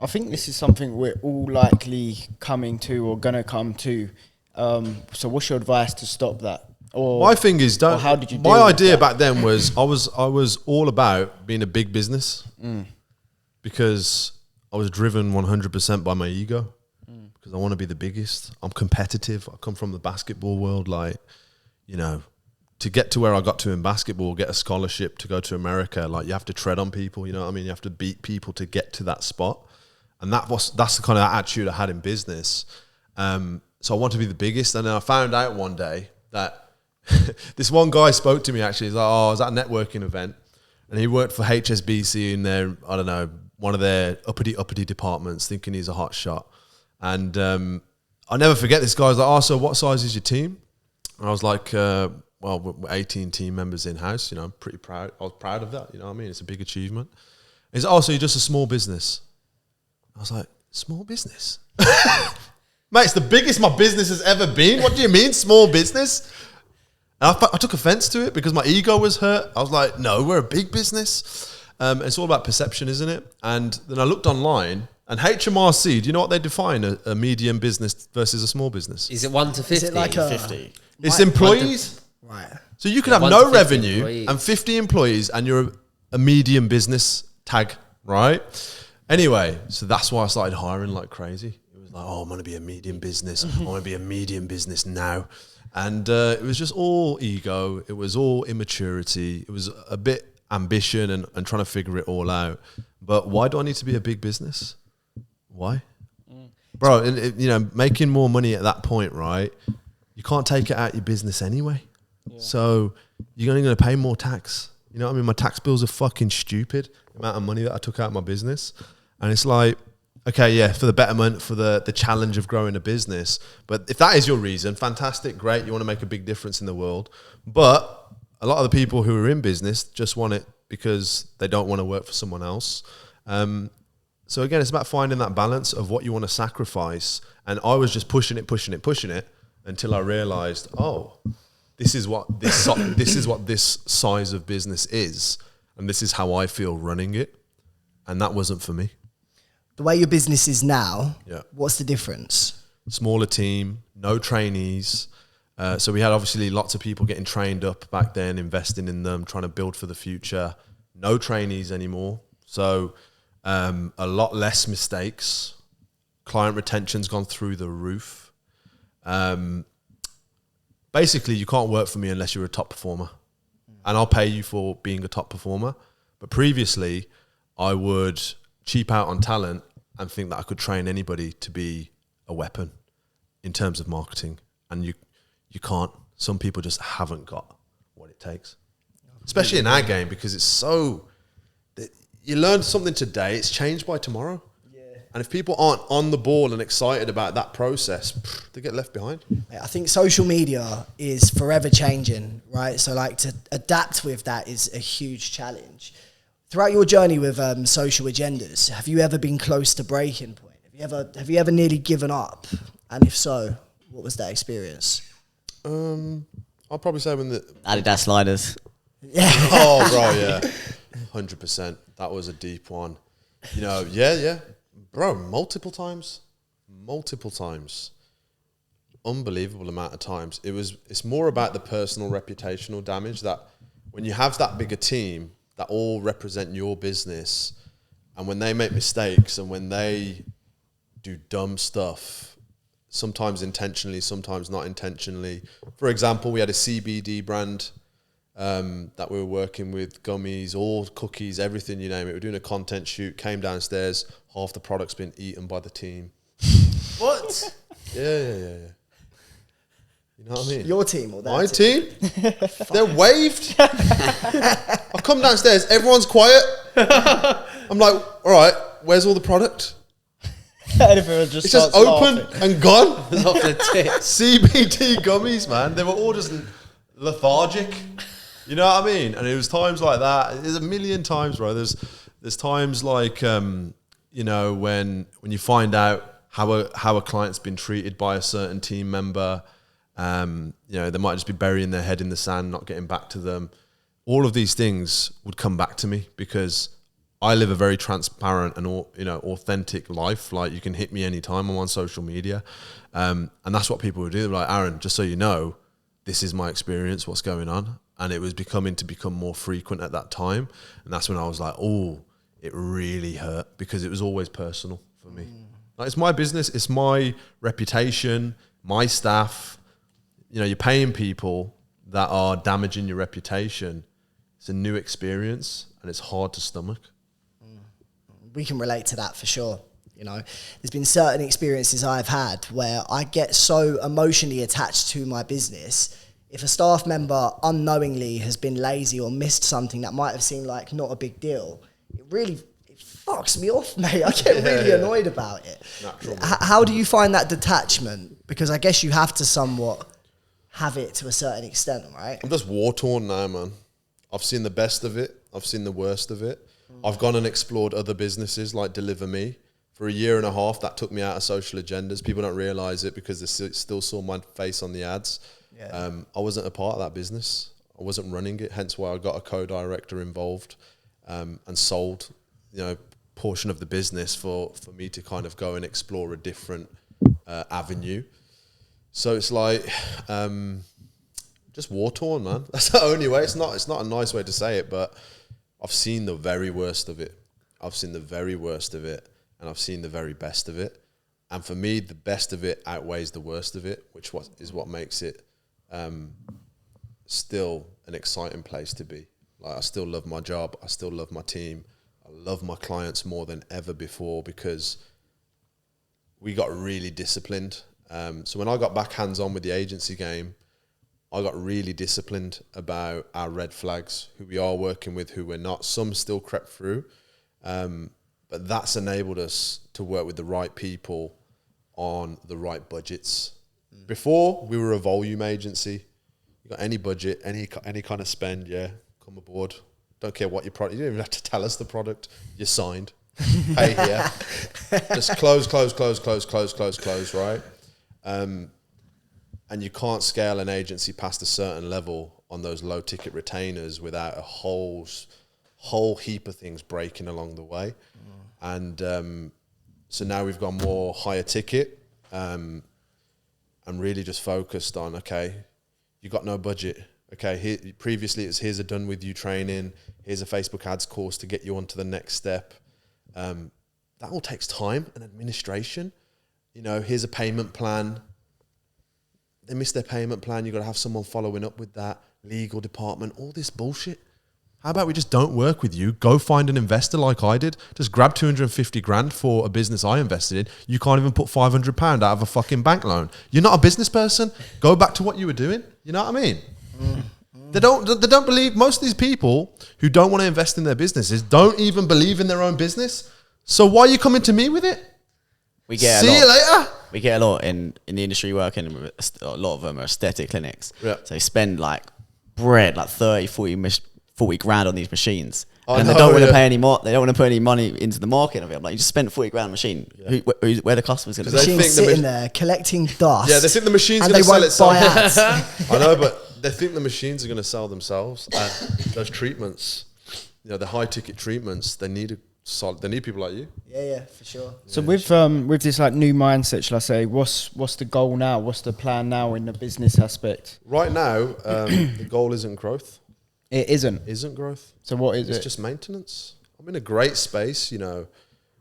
Speaker 5: I think this is something we're all likely coming to or gonna come to. So, what's your advice to stop that? Or
Speaker 3: my thing is, don't.
Speaker 5: How did you?
Speaker 3: My idea back then was I was all about being a big business because I was driven 100% by my ego because I want to be the biggest. I'm competitive. I come from the basketball world, like, you know. To get to where I got to in basketball, get a scholarship to go to America, like, you have to tread on people, you know what I mean? You have to beat people to get to that spot. And that's the kind of attitude I had in business. So I want to be the biggest. And then I found out one day that this one guy spoke to me actually. He's like, oh, I was at a networking event and he worked for HSBC in their, I don't know, one of their uppity departments, thinking he's a hot shot. And I'll never forget, this guy was like, oh, so what size is your team? And I was like, well, we're 18 team members in-house, you know, I'm pretty proud. I was proud of that, you know what I mean? It's a big achievement. He's like, oh, so you're just a small business. I was like, small business? Mate, it's the biggest my business has ever been. What do you mean, small business? And I took offense to it because my ego was hurt. I was like, no, we're a big business. It's all about perception, isn't it? And then I looked online, and HMRC, do you know what they define a medium business versus a small business?
Speaker 4: Is it 1 to 50?
Speaker 2: Is it like
Speaker 1: 50.
Speaker 3: It's employees.
Speaker 2: Right.
Speaker 3: So you could have
Speaker 4: 1
Speaker 3: no
Speaker 4: to 50
Speaker 3: revenue
Speaker 4: employees.
Speaker 3: and 50 employees and you're a medium business tag, right? Anyway, so that's why I started hiring like crazy. It was like, oh, I'm going to be a medium business. I want to be a medium business now. And it was just all ego. It was all immaturity. It was a bit ambition and trying to figure it all out. But why do I need to be a big business? Why? Bro, you know, making more money at that point, right? You can't take it out your business anyway. Yeah. So you're only going to pay more tax. You know what I mean? My tax bills are fucking stupid, the amount of money that I took out of my business. And it's like, okay, yeah, for the betterment, for the challenge of growing a business. But if that is your reason, fantastic, great. You want to make a big difference in the world. But a lot of the people who are in business just want it because they don't want to work for someone else. So again, it's about finding that balance of what you want to sacrifice. And I was just pushing it until I realized, oh, this is what this size of business is, and this is how I feel running it, and that wasn't for me.
Speaker 2: The way your business is now,
Speaker 3: Yeah.
Speaker 2: what's the difference?
Speaker 3: Smaller team, no trainees. So we had obviously lots of people getting trained up back then, investing in them, trying to build for the future. No trainees anymore. So a lot less mistakes. Client retention's gone through the roof. Basically, you can't work for me unless you're a top performer. And I'll pay you for being a top performer. But previously, I would cheap out on talent and think that I could train anybody to be a weapon in terms of marketing. And you can't. Some people just haven't got what it takes. Especially in our game, because it's so... You learn something today, it's changed by tomorrow. And if people aren't on the ball and excited about that process, they get left behind.
Speaker 2: I think social media is forever changing, right? So like to adapt with that is a huge challenge. Throughout your journey with social agendas, have you ever been close to breaking point? Have you ever nearly given up? And if so, what was that experience?
Speaker 3: I'll probably say when the...
Speaker 1: Adidas sliders.
Speaker 2: Yeah.
Speaker 3: Oh, bro, yeah. 100%. That was a deep one. You know, yeah. Bro, multiple times. Unbelievable amount of times. It's more about the personal reputational damage that when you have that bigger team that all represent your business, and when they make mistakes and when they do dumb stuff, sometimes intentionally, sometimes not intentionally. For example, we had a CBD brand that we were working with, gummies, all cookies, everything, you name it. We're doing a content shoot, came downstairs, half the product's been eaten by the team.
Speaker 2: What?
Speaker 3: Yeah. You know what I mean?
Speaker 2: Your team or that
Speaker 3: My team? They're waved. I come downstairs, everyone's quiet. I'm like, all right, where's all the product?
Speaker 5: Everyone just
Speaker 3: It's just
Speaker 5: starts
Speaker 3: open
Speaker 5: laughing.
Speaker 3: and gone.
Speaker 4: Off the tits.
Speaker 3: CBD gummies, man. They were all just lethargic. You know what I mean? And it was times like that. There's a million times, bro. There's times like, you know, when you find out how a client's been treated by a certain team member, you know, they might just be burying their head in the sand, not getting back to them. All of these things would come back to me because I live a very transparent and authentic life. Like, you can hit me anytime. I'm on social media, and that's what people would do. They're like, Aaron, just so you know, this is my experience. What's going on? And it was become more frequent at that time. And that's when I was like, oh, it really hurt because it was always personal for me. Like, it's my business. It's my reputation, my staff. You know, you're paying people that are damaging your reputation. It's a new experience and it's hard to stomach.
Speaker 2: We can relate to that for sure. You know, there's been certain experiences I've had where I get so emotionally attached to my business. If a staff member unknowingly has been lazy or missed something that might have seemed like not a big deal, it fucks me off, mate. I get really annoyed about it. How do you find that detachment? Because I guess you have to somewhat have it to a certain extent, right?
Speaker 3: I'm just war-torn now, man. I've seen the best of it. I've seen the worst of it. I've gone and explored other businesses like Deliver Me. For a year and a half, that took me out of social agendas. People don't realise it because they still saw my face on the ads. Yeah. I wasn't a part of that business. I wasn't running it, hence why I got a co-director involved and sold, you know, portion of the business for me to kind of go and explore a different avenue. So it's like just war-torn, man. That's the only way. It's not a nice way to say it, but I've seen the very worst of it. I've seen the very worst of it, and I've seen the very best of it. And for me, the best of it outweighs the worst of it, which is what makes it still an exciting place to be. Like, I still love my job. I still love my team. I love my clients more than ever before because we got really disciplined. So when I got back hands-on with the agency game, I got really disciplined about our red flags, who we are working with, who we're not. Some still crept through, but that's enabled us to work with the right people on the right budgets. Before, we were a volume agency. You got any budget, any kind of spend, yeah, come aboard. Don't care what your product. You don't even have to tell us the product. You're signed. Pay here. Just close, right? And And you can't scale an agency past a certain level on those low ticket retainers without a whole heap of things breaking along the way. And so now we've gone more higher ticket, and really just focused on, okay, you got no budget. Okay, previously it's here's a done with you training, here's a Facebook ads course to get you onto the next step. That all takes time and administration. You know, here's a payment plan. They miss their payment plan. You've got to have someone following up with that, legal department, all this bullshit. How about we just don't work with you? Go find an investor like I did. Just grab 250 grand for a business I invested in. You can't even put 500 pound out of a fucking bank loan. You're not a business person. Go back to what you were doing. You know what I mean? They don't believe, most of these people who don't want to invest in their businesses don't even believe in their own business. So why are you coming to me with it?
Speaker 1: We get
Speaker 3: See you later.
Speaker 1: We get a lot in the industry working with a lot of them are aesthetic clinics.
Speaker 3: Yeah.
Speaker 1: So they spend like 30, 40 grand on these machines.
Speaker 3: I
Speaker 1: And
Speaker 3: know,
Speaker 1: they don't want to
Speaker 3: yeah.
Speaker 1: pay any more. They don't want to put any money into the market of it. I'm like, you just spent 40 grand on a machine.
Speaker 3: Yeah.
Speaker 1: Where the customer's going to
Speaker 3: They
Speaker 1: be?
Speaker 3: think
Speaker 2: Machines
Speaker 3: the
Speaker 2: sitting there collecting dust.
Speaker 3: Yeah, they think the machine's
Speaker 2: and
Speaker 3: going
Speaker 2: they
Speaker 3: to sell
Speaker 2: won't buy
Speaker 3: itself.
Speaker 2: ads.
Speaker 3: I know, but they think the machines are going to sell themselves. And those treatments, you know, the high ticket treatments, they need people like you.
Speaker 2: Yeah, for sure.
Speaker 5: So with this like new mindset, shall I say, what's the goal now? What's the plan now in the business aspect?
Speaker 3: Right now, the goal isn't growth.
Speaker 5: It isn't.
Speaker 3: Isn't growth.
Speaker 5: So what is
Speaker 3: It's
Speaker 5: it?
Speaker 3: just maintenance. I'm in a great space, you know.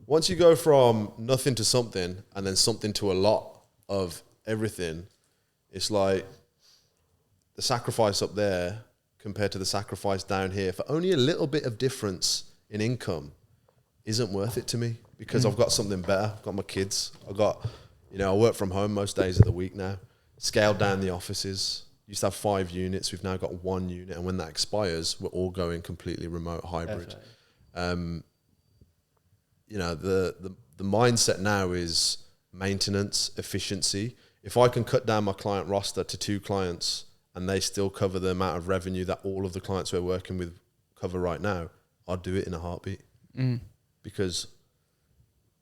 Speaker 3: Once you go from nothing to something and then something to a lot of everything, it's like the sacrifice up there compared to the sacrifice down here for only a little bit of difference in income isn't worth it to me because I've got something better. I've got my kids. I work from home most days of the week now. Scaled down the offices. Used to have 5 units. We've now got 1 unit. And when that expires, we're all going completely remote hybrid. The mindset now is maintenance, efficiency. If I can cut down my client roster to 2 clients and they still cover the amount of revenue that all of the clients we're working with cover right now, I'll do it in a heartbeat. Because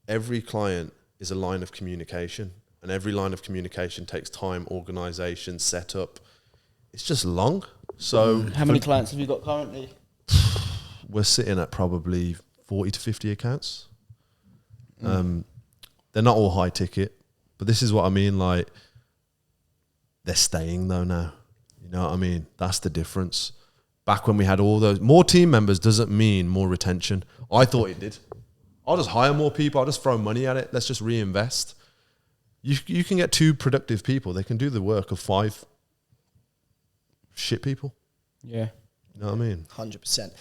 Speaker 3: every client is a line of communication, and every line of communication takes time, organization, setup. It's just long. So
Speaker 5: How many clients have you got currently?
Speaker 3: we're sitting at probably 40 to 50 accounts. They're not all high ticket, but this is what I mean. Like, they're staying though now. You know what I mean? That's the difference. Back when we had all those, more team members doesn't mean more retention. I thought it did. I'll just hire more people. I'll just throw money at it. Let's just reinvest. You can get 2 productive people. They can do the work of 5 shit people.
Speaker 5: Yeah.
Speaker 3: You know what I mean?
Speaker 2: 100%.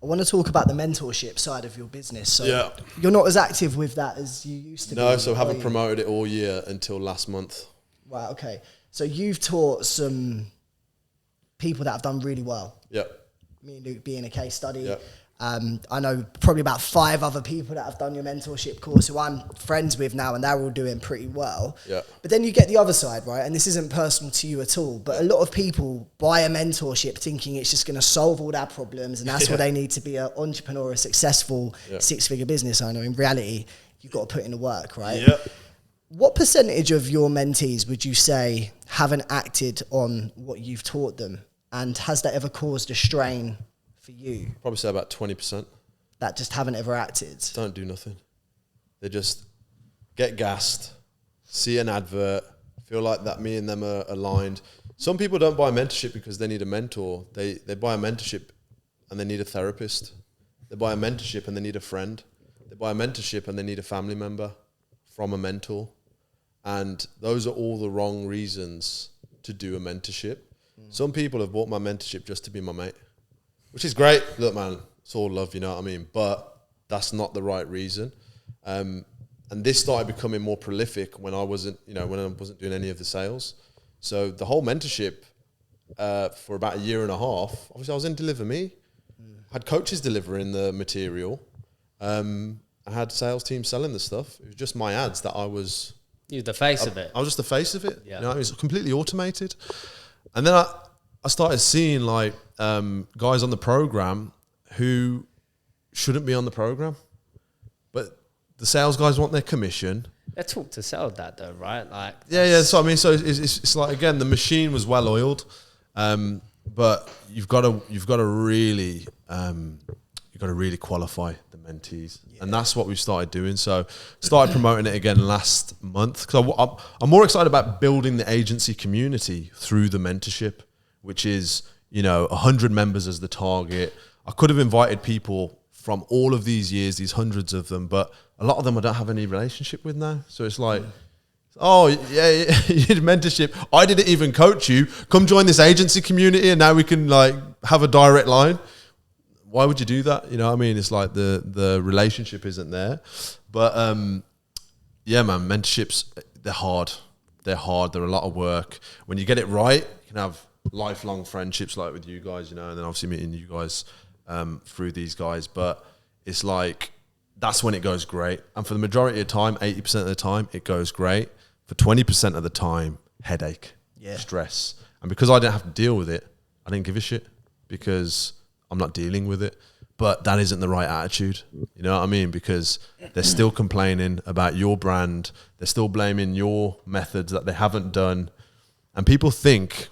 Speaker 2: I want to talk about the mentorship side of your business. So
Speaker 3: Yeah.
Speaker 2: you're not as active with that as you used to be.
Speaker 3: No, so
Speaker 2: are
Speaker 3: haven't
Speaker 2: you?
Speaker 3: promoted it all year until last month.
Speaker 2: Wow, okay. So you've taught some people that have done really well.
Speaker 3: Yeah.
Speaker 2: Me and Luke being a case study.
Speaker 3: Yeah.
Speaker 2: I know probably about 5 other people that have done your mentorship course who I'm friends with now, and they're all doing pretty well.
Speaker 3: Yeah.
Speaker 2: But then you get the other side, right? And this isn't personal to you at all, but a lot of people buy a mentorship thinking it's just going to solve all their problems, and that's what they need to be an entrepreneur, a successful 6-figure business owner. In reality, you've got to put in the work, right?
Speaker 3: Yeah.
Speaker 2: What percentage of your mentees would you say haven't acted on what you've taught them? And has that ever caused a strain for you
Speaker 3: Probably say about 20%.
Speaker 2: that just haven't ever acted?
Speaker 3: Don't do nothing. They just get gassed, see an advert, feel like that me and them are aligned. Some people don't buy mentorship because they need a mentor. They buy a mentorship and they need a therapist. They buy a mentorship and they need a friend. They buy a mentorship and they need a family member from a mentor. And those are all the wrong reasons to do a mentorship. Some people have bought my mentorship just to be my mate, which is great. Look, man, it's all love, you know what I mean? But that's not the right reason. And this started becoming more prolific when I wasn't doing any of the sales. So the whole mentorship for about 1.5 years, obviously I was in Deliver Me, had coaches delivering the material. I had sales teams selling the stuff. It was just my ads that I was...
Speaker 4: You're the face of it.
Speaker 3: I was just the face of it.
Speaker 4: Yeah.
Speaker 3: You know, it was completely automated. And then I started seeing like guys on the program who shouldn't be on the program, but the sales guys want their commission.
Speaker 4: They're taught to sell that though, right? Like
Speaker 3: Yeah. So I mean, so it's like, again, the machine was well oiled, but you've got to really qualify the mentees, and that's what we've started doing. So started promoting it again last month, because I'm more excited about building the agency community through the mentorship, which is 100 members as the target. I could have invited people from all of these years, these hundreds of them, but a lot of them I don't have any relationship with now. So it's like, oh yeah, you did mentorship. I didn't even coach you. Come join this agency community, and now we can like have a direct line. Why would you do that? You know what I mean? It's like the relationship isn't there. But yeah, man, mentorships, they're hard. They're a lot of work. When you get it right, you can have lifelong friendships like with you guys, and then obviously meeting you guys through these guys. But it's like, that's when it goes great. And for the majority of the time, 80% of the time, it goes great. For 20% of the time, headache, stress. And because I didn't have to deal with it, I didn't give a shit, because I'm not dealing with it. But that isn't the right attitude. You know what I mean? Because they're still complaining about your brand. They're still blaming your methods that they haven't done. And people think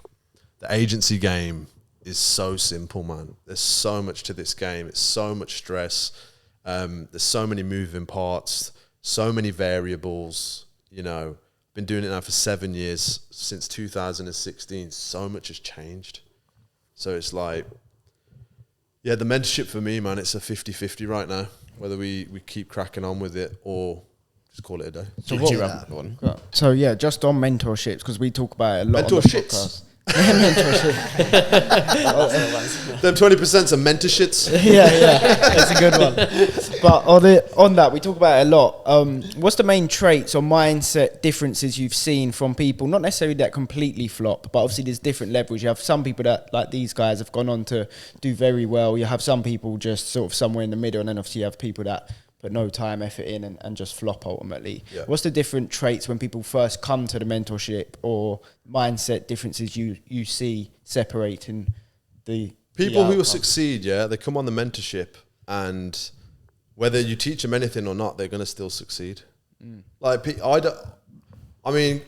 Speaker 3: the agency game is so simple, man. There's so much to this game. It's so much stress. There's so many moving parts, so many variables. Been doing it now for 7 years, since 2016. So much has changed. So it's like, yeah, the mentorship for me, man, it's a 50-50 right now, whether we keep cracking on with it or just call it a day.
Speaker 5: So yeah, just on mentorships, because we talk about it a lot on the
Speaker 3: Mentorships.
Speaker 5: podcast.
Speaker 3: Them 20% are mentor shits.
Speaker 5: yeah, that's a good one. But on that, we talk about it a lot. What's the main traits or mindset differences you've seen from people? Not necessarily that completely flop, but obviously there's different levels. You have some people that, like these guys, have gone on to do very well. You have some people just sort of somewhere in the middle, and then obviously you have people that put no time, effort in, and just flop ultimately. Yeah. What's the different traits when people first come to the mentorship, or mindset differences you see separating the
Speaker 3: people who will succeed? Yeah, they come on the mentorship, and whether you teach them anything or not, they're going to still succeed. Like, I mean,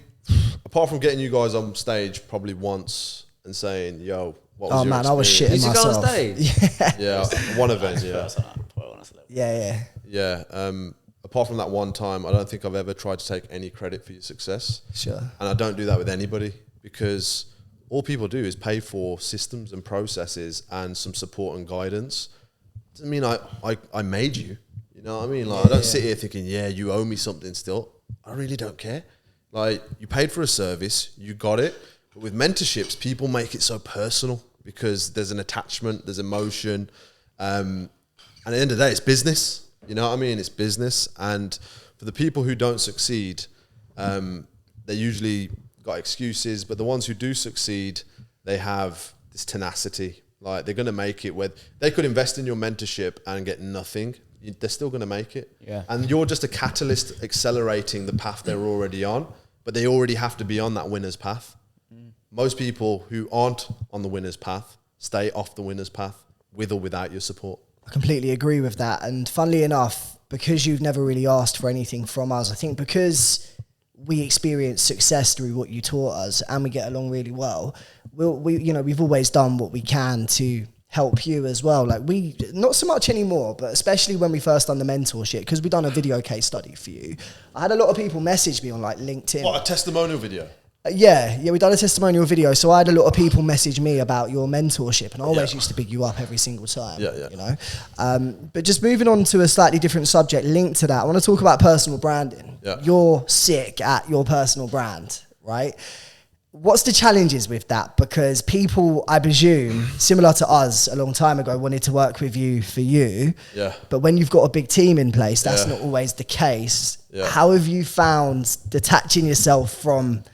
Speaker 3: apart from getting you guys on stage probably once and saying, "Yo, what was your experience?"
Speaker 2: I was shitting myself.
Speaker 4: Did you go on stage?
Speaker 3: Yeah, one event.
Speaker 2: Yeah.
Speaker 3: Apart from that one time, I don't think I've ever tried to take any credit for your success.
Speaker 2: Sure.
Speaker 3: And I don't do that with anybody, because all people do is pay for systems and processes and some support and guidance. Doesn't mean I made you. You know what I mean? Like, I don't sit here thinking, yeah, you owe me something still. I really don't care. Like, you paid for a service, you got it. But with mentorships, people make it so personal because there's an attachment, there's emotion. And at the end of the day, it's business. You know what I mean? It's business. And for the people who don't succeed, they usually got excuses. But the ones who do succeed, they have this tenacity. Like, they're going to make it. Where they could invest in your mentorship and get nothing. They're still going to make it.
Speaker 5: Yeah.
Speaker 3: And you're just a catalyst accelerating the path they're already on. But they already have to be on that winner's path. Most people who aren't on the winner's path stay off the winner's path, with or without your support.
Speaker 2: I completely agree with that. And funnily enough, because you've never really asked for anything from us, I think because we experience success through what you taught us and we get along really well, we've always done what we can to help you as well. Like, we, not so much anymore, but especially when we first done the mentorship, because we done a video case study for you. I had a lot of people message me on like LinkedIn.
Speaker 3: What, a testimonial video?
Speaker 2: Yeah, we done a testimonial video. So I had a lot of people message me about your mentorship, and I always used to big you up every single time. You know. But just moving on to a slightly different subject linked to that, I want to talk about personal branding.
Speaker 3: Yeah.
Speaker 2: You're sick at your personal brand, right? What's the challenges with that? Because people, I presume, similar to us a long time ago, wanted to work with you for you.
Speaker 3: Yeah.
Speaker 2: But when you've got a big team in place, that's not always the case.
Speaker 3: Yeah.
Speaker 2: How have you found detaching yourself from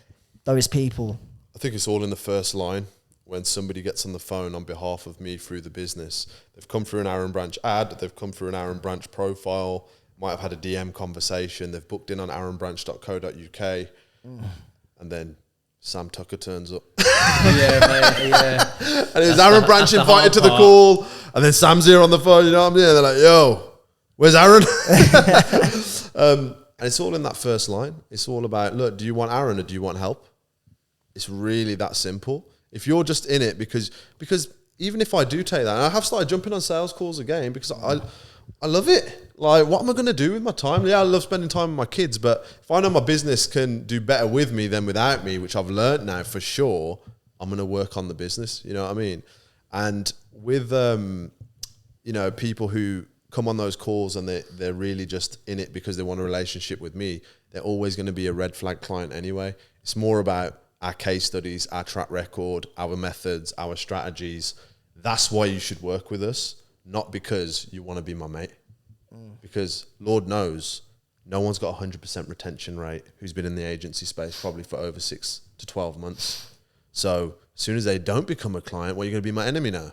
Speaker 2: those people?
Speaker 3: I think it's all in the first line. When somebody gets on the phone on behalf of me through the business, they've come through an Aaron Branch ad, they've come through an Aaron Branch profile, might have had a DM conversation, they've booked in on aaronbranch.co.uk, and then Sam Tucker turns up.
Speaker 4: Yeah, mate, yeah.
Speaker 3: And it's Aaron Branch invited to the call, and then Sam's here on the phone, you know what I mean? They're like, yo, where's Aaron? And it's all in that first line. It's all about, look, do you want Aaron or do you want help? It's really that simple. If you're just in it because even if I do take that, and I have started jumping on sales calls again because I love it. Like, what am I going to do with my time? Yeah, I love spending time with my kids, but if I know my business can do better with me than without me, which I've learned now for sure, I'm going to work on the business. You know what I mean? And with, people who come on those calls and they're really just in it because they want a relationship with me, they're always going to be a red flag client anyway. It's more about our case studies, our track record, our methods, our strategies. That's why you should work with us, not because you want to be my mate. Because Lord knows, no one's got 100% retention rate who's been in the agency space probably for over 6 to 12 months. So as soon as they don't become a client, well, you're going to be my enemy now.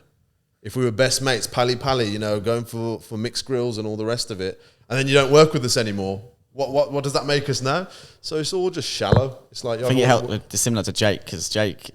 Speaker 3: If we were best mates, pally, going for mixed grills and all the rest of it, and then you don't work with us anymore, what does that make us now? So it's all just shallow. It's like,
Speaker 1: I think it's similar to Jake, because Jake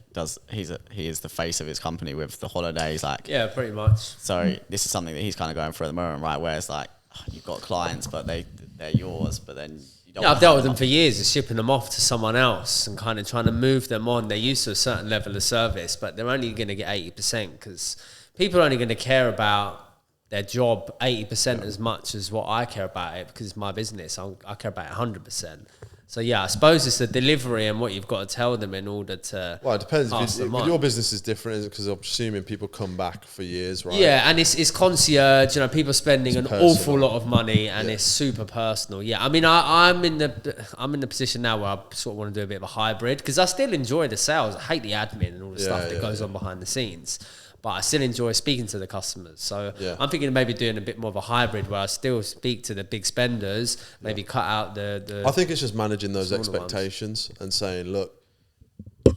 Speaker 1: he is the face of his company with the holidays, like,
Speaker 4: Yeah, pretty much.
Speaker 1: so this is something that he's kind of going through at the moment, right? Where it's like, you've got clients, but they're yours, but then you don't.
Speaker 4: Yeah, I've dealt with them for years, of shipping them off to someone else and kind of trying to move them on. They're used to a certain level of service, but they're only going to get 80% because people are only going to care about their job 80% as much as what I care about it, because it's my business. I care about it 100%. So yeah, I suppose it's the delivery and what you've got to tell them in order to.
Speaker 3: Well, it depends.
Speaker 4: If
Speaker 3: your business is different, because I'm assuming people come back for years, right?
Speaker 4: Yeah, and it's concierge. People spending an awful lot of money, and it's super personal. Yeah, I mean, I'm in the position now where I sort of want to do a bit of a hybrid, because I still enjoy the sales. I hate the admin and all the stuff that goes on behind the scenes, but I still enjoy speaking to the customers. So I'm thinking of maybe doing a bit more of a hybrid where I still speak to the big spenders, maybe cut out the
Speaker 3: I think it's just managing those expectations and saying, look,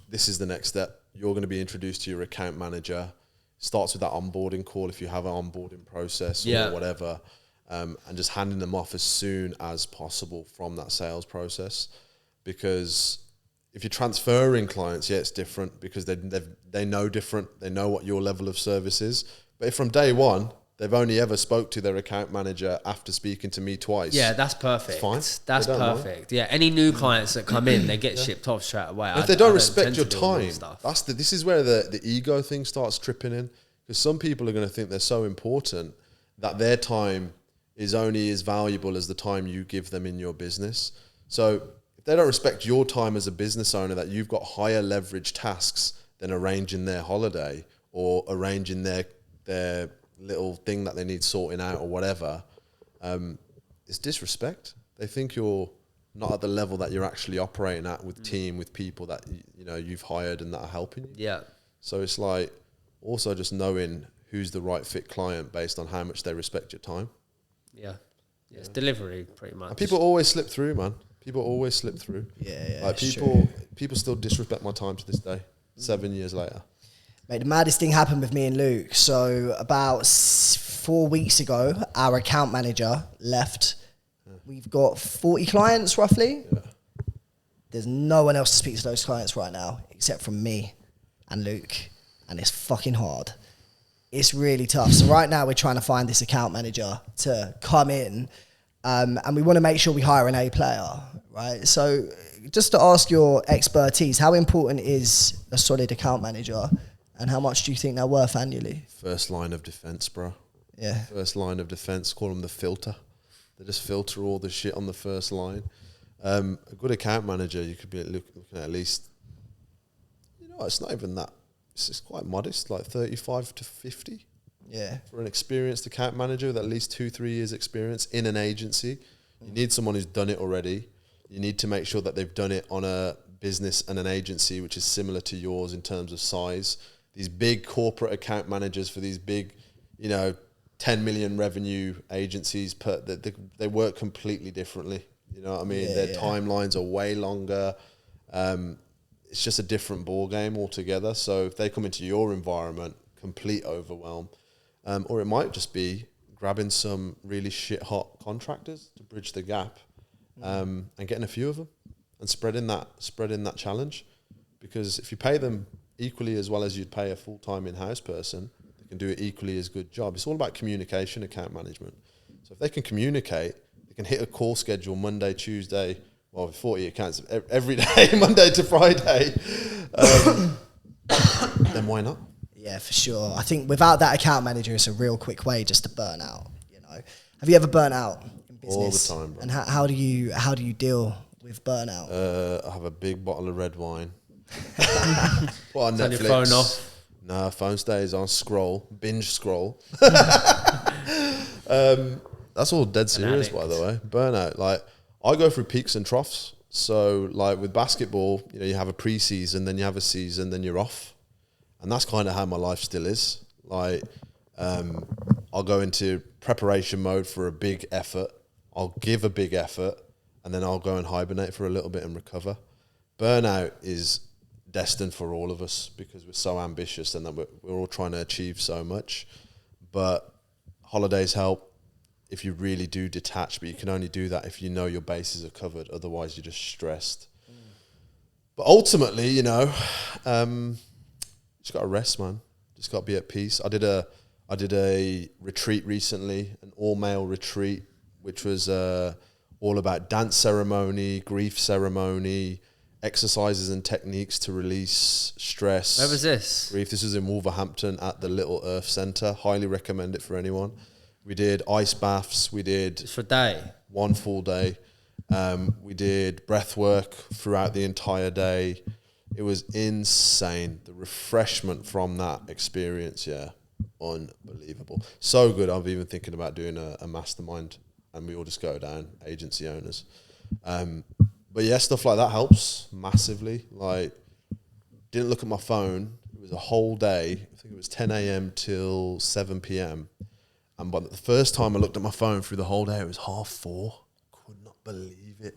Speaker 3: this is the next step. You're going to be introduced to your account manager. Starts with that onboarding call if you have an onboarding process or whatever, and just handing them off as soon as possible from that sales process. Because if you're transferring clients, it's different, because they know different. They know what your level of service is. But if from day one, they've only ever spoke to their account manager after speaking to me twice.
Speaker 4: Yeah, that's perfect.
Speaker 3: Fine.
Speaker 4: That's perfect. Mind. Yeah, any new clients that come in, they get shipped off straight away.
Speaker 3: If they don't respect your time, this is where the ego thing starts tripping in. Because some people are going to think they're so important that their time is only as valuable as the time you give them in your business. So if they don't respect your time as a business owner, that you've got higher leverage tasks than arranging their holiday or arranging their little thing that they need sorting out or whatever, it's disrespect. They think you're not at the level that you're actually operating at with team, with people that you've hired and that are helping you.
Speaker 4: Yeah.
Speaker 3: So it's like also just knowing who's the right fit client based on how much they respect your time.
Speaker 4: Yeah. It's delivery pretty much.
Speaker 3: And people always slip through, man. People always slip through.
Speaker 2: Yeah,
Speaker 3: like people still disrespect my time to this day, 7 years later.
Speaker 2: Mate, the maddest thing happened with me and Luke. So about 4 weeks ago, our account manager left. We've got 40 clients roughly. Yeah. There's no one else to speak to those clients right now except from me and Luke. And it's fucking hard. It's really tough. So right now we're trying to find this account manager to come in. And we want to make sure we hire an A player, right? So just to ask your expertise, how important is a solid account manager, and how much do you think they're worth annually?
Speaker 3: First line of defense, bro.
Speaker 2: Yeah.
Speaker 3: First line of defense, call them the filter. They just filter all the shit on the first line. A good account manager, you could be looking at least, it's not even that. It's quite modest, like 35 to 50.
Speaker 2: Yeah.
Speaker 3: For an experienced account manager with at least 2-3 years experience in an agency, you need someone who's done it already. You need to make sure that they've done it on a business and an agency which is similar to yours in terms of size. These big corporate account managers for these big, 10 million revenue agencies, they work completely differently. You know what I mean? Their timelines are way longer. It's just a different ball game altogether. So if they come into your environment, complete overwhelm. Or it might just be grabbing some really shit hot contractors to bridge the gap, and getting a few of them and spreading that challenge. Because if you pay them equally as well as you'd pay a full-time in-house person, they can do it equally as good job. It's all about communication, account management. So if they can communicate, they can hit a call schedule Monday, Tuesday, well, 40 accounts every day, Monday to Friday, then why not?
Speaker 2: Yeah, for sure. I think without that account manager, it's a real quick way just to burn out. You know, have you ever burnt out in business?
Speaker 3: All the time, bro.
Speaker 2: And how do you deal with burnout?
Speaker 3: I have a big bottle of red wine. Put on Netflix.
Speaker 4: Turn your phone off.
Speaker 3: No, phone stays on. Binge scroll. That's all dead serious, by the way. Burnout. Like, I go through peaks and troughs. So, like with basketball, you know, you have a pre-season, then you have a season, then you're off, and that's kind of how my life still is. Like, I'll go into preparation mode for a big effort. I'll give a big effort, and then I'll go and hibernate for a little bit and recover. Burnout is destined for all of us because we're so ambitious and that we're all trying to achieve so much. But holidays help if you really do detach, but you can only do that if you know your bases are covered. Otherwise, you're just stressed. But ultimately, you know, just got to rest, man. Just got to be at peace. I did a retreat recently, an all-male retreat, which was all about dance ceremony, grief ceremony, exercises and techniques to release stress.
Speaker 4: Where was this?
Speaker 3: Grief. This was in Wolverhampton at the Little Earth Centre. Highly recommend it for anyone. We did ice baths. We did
Speaker 4: Just for a day.
Speaker 3: one full day. We did breath work throughout the entire day. It was insane. The refreshment from that experience, yeah, unbelievable. So good. I'm even thinking about doing a mastermind, and we all just go down, agency owners. But yeah, stuff like that helps massively. Like, didn't look at my phone. It was a whole day. I think it was 10 a.m. till 7 p.m. And by the first time I looked at my phone through the whole day, it was 4:30. Could not believe it.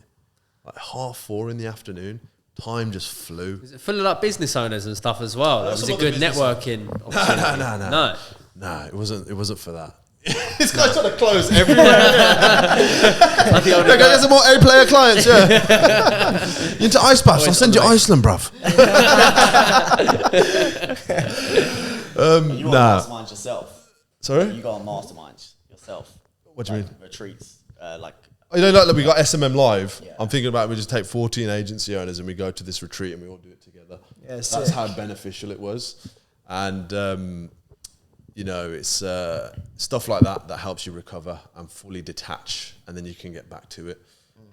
Speaker 3: Like 4:30 in the afternoon. Time just flew.
Speaker 4: Was it full of like business owners and stuff as well? Like, was it good networking opportunity?
Speaker 3: No, it wasn't for that. This guy's trying to close everywhere. Get some more A-player clients, yeah. You into ice baths? I'll send you Iceland, bruv.
Speaker 1: You got masterminds yourself.
Speaker 3: Sorry?
Speaker 1: You got on masterminds yourself.
Speaker 3: What do you mean?
Speaker 1: Retreats, like.
Speaker 3: You know, like we got SMM Live.
Speaker 1: Yeah.
Speaker 3: I'm thinking about we just take 14 agency owners and we go to this retreat and we all do it together.
Speaker 2: Yeah,
Speaker 3: that's
Speaker 2: sick.
Speaker 3: how beneficial it was. And, you know, it's stuff like that that helps you recover and fully detach, and then you can get back to it.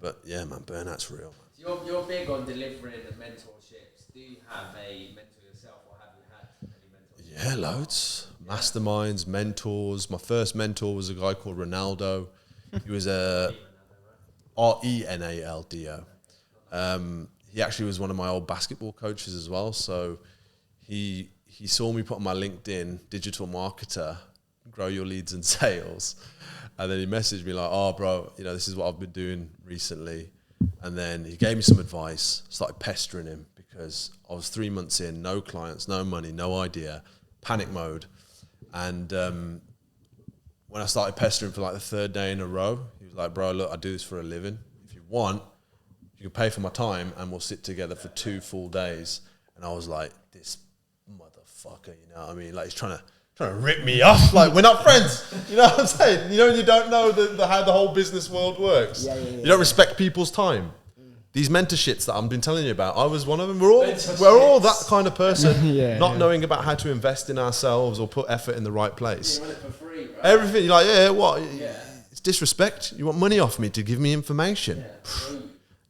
Speaker 3: But yeah, man, burnout's real. Man.
Speaker 4: You're big on delivering the mentorships. Do you have a mentor yourself, or have you had any mentors?
Speaker 3: Yeah, loads. Masterminds, mentors. My first mentor was a guy called Ronaldo. He was a Renaldo. He actually was one of my old basketball coaches as well. So he saw me put on my LinkedIn, digital marketer, grow your leads and sales. And then he messaged me like, oh, bro, you know, this is what I've been doing recently. And then he gave me some advice, started pestering him because I was 3 months in, no clients, no money, no idea, panic mode. And when I started pestering for like the third day in a row, he was like, bro, look, I do this for a living. If you want, you can pay for my time and we'll sit together for 2 full days. And I was like, this motherfucker, you know what I mean? Like, he's trying to rip me off. Like, we're not friends. You know what I'm saying? You know, you don't know how the whole business world works. Yeah. You don't respect people's time. These mentorships that I've been telling you about, I was one of them. We're all that kind of person, knowing about how to invest in ourselves or put effort in the right place.
Speaker 4: You want it for free, right?
Speaker 3: Everything, you're like, yeah, what? Yeah. It's disrespect. You want money off me to give me information.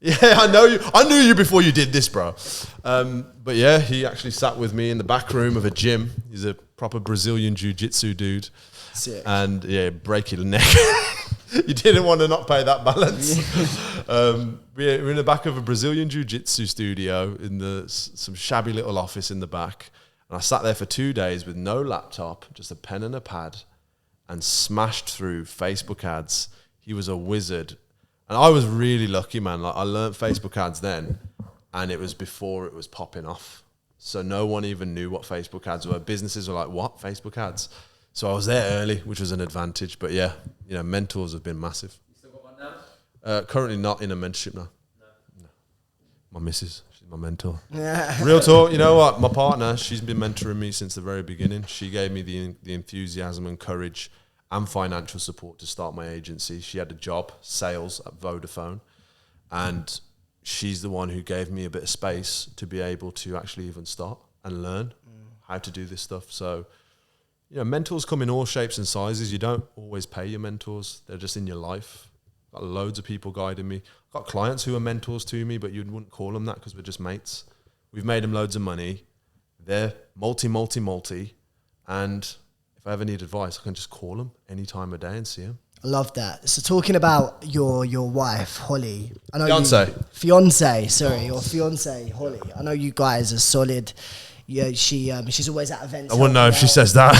Speaker 3: Yeah, I know you. I knew you before you did this, bro. But yeah, he actually sat with me in the back room of a gym. He's a proper Brazilian jiu-jitsu dude.
Speaker 2: Sick.
Speaker 3: And yeah, break your neck. You didn't want to not pay that balance. We're in the back of a Brazilian jiu-jitsu studio in some shabby little office in the back. And I sat there for 2 days with no laptop, just a pen and a pad, and smashed through Facebook ads. He was a wizard. And I was really lucky, man. Like, I learned Facebook ads then, and it was before it was popping off. So no one even knew what Facebook ads were. Businesses were like, what? Facebook ads? So I was there early, which was an advantage. But yeah, you know, mentors have been massive.
Speaker 4: You still got one now?
Speaker 3: Currently not in a mentorship now. No. My missus, she's my mentor.
Speaker 2: Yeah.
Speaker 3: Real talk, you know what? My partner, she's been mentoring me since the very beginning. She gave me the enthusiasm and courage and financial support to start my agency. She had a job, sales at Vodafone, and she's the one who gave me a bit of space to be able to actually even start and learn how to do this stuff. So, you know, mentors come in all shapes and sizes. You don't always pay your mentors. They're just in your life. Got loads of people guiding me. Got clients who are mentors to me, but you wouldn't call them that because we're just mates. We've made them loads of money. They're multi. And if I ever need advice, I can just call them any time of day and see them.
Speaker 2: I love that. So talking about your wife, Holly. I know
Speaker 3: Fiance,
Speaker 2: Holly. I know you guys are solid. Yeah, she's always at events.
Speaker 3: I wouldn't know if she says that.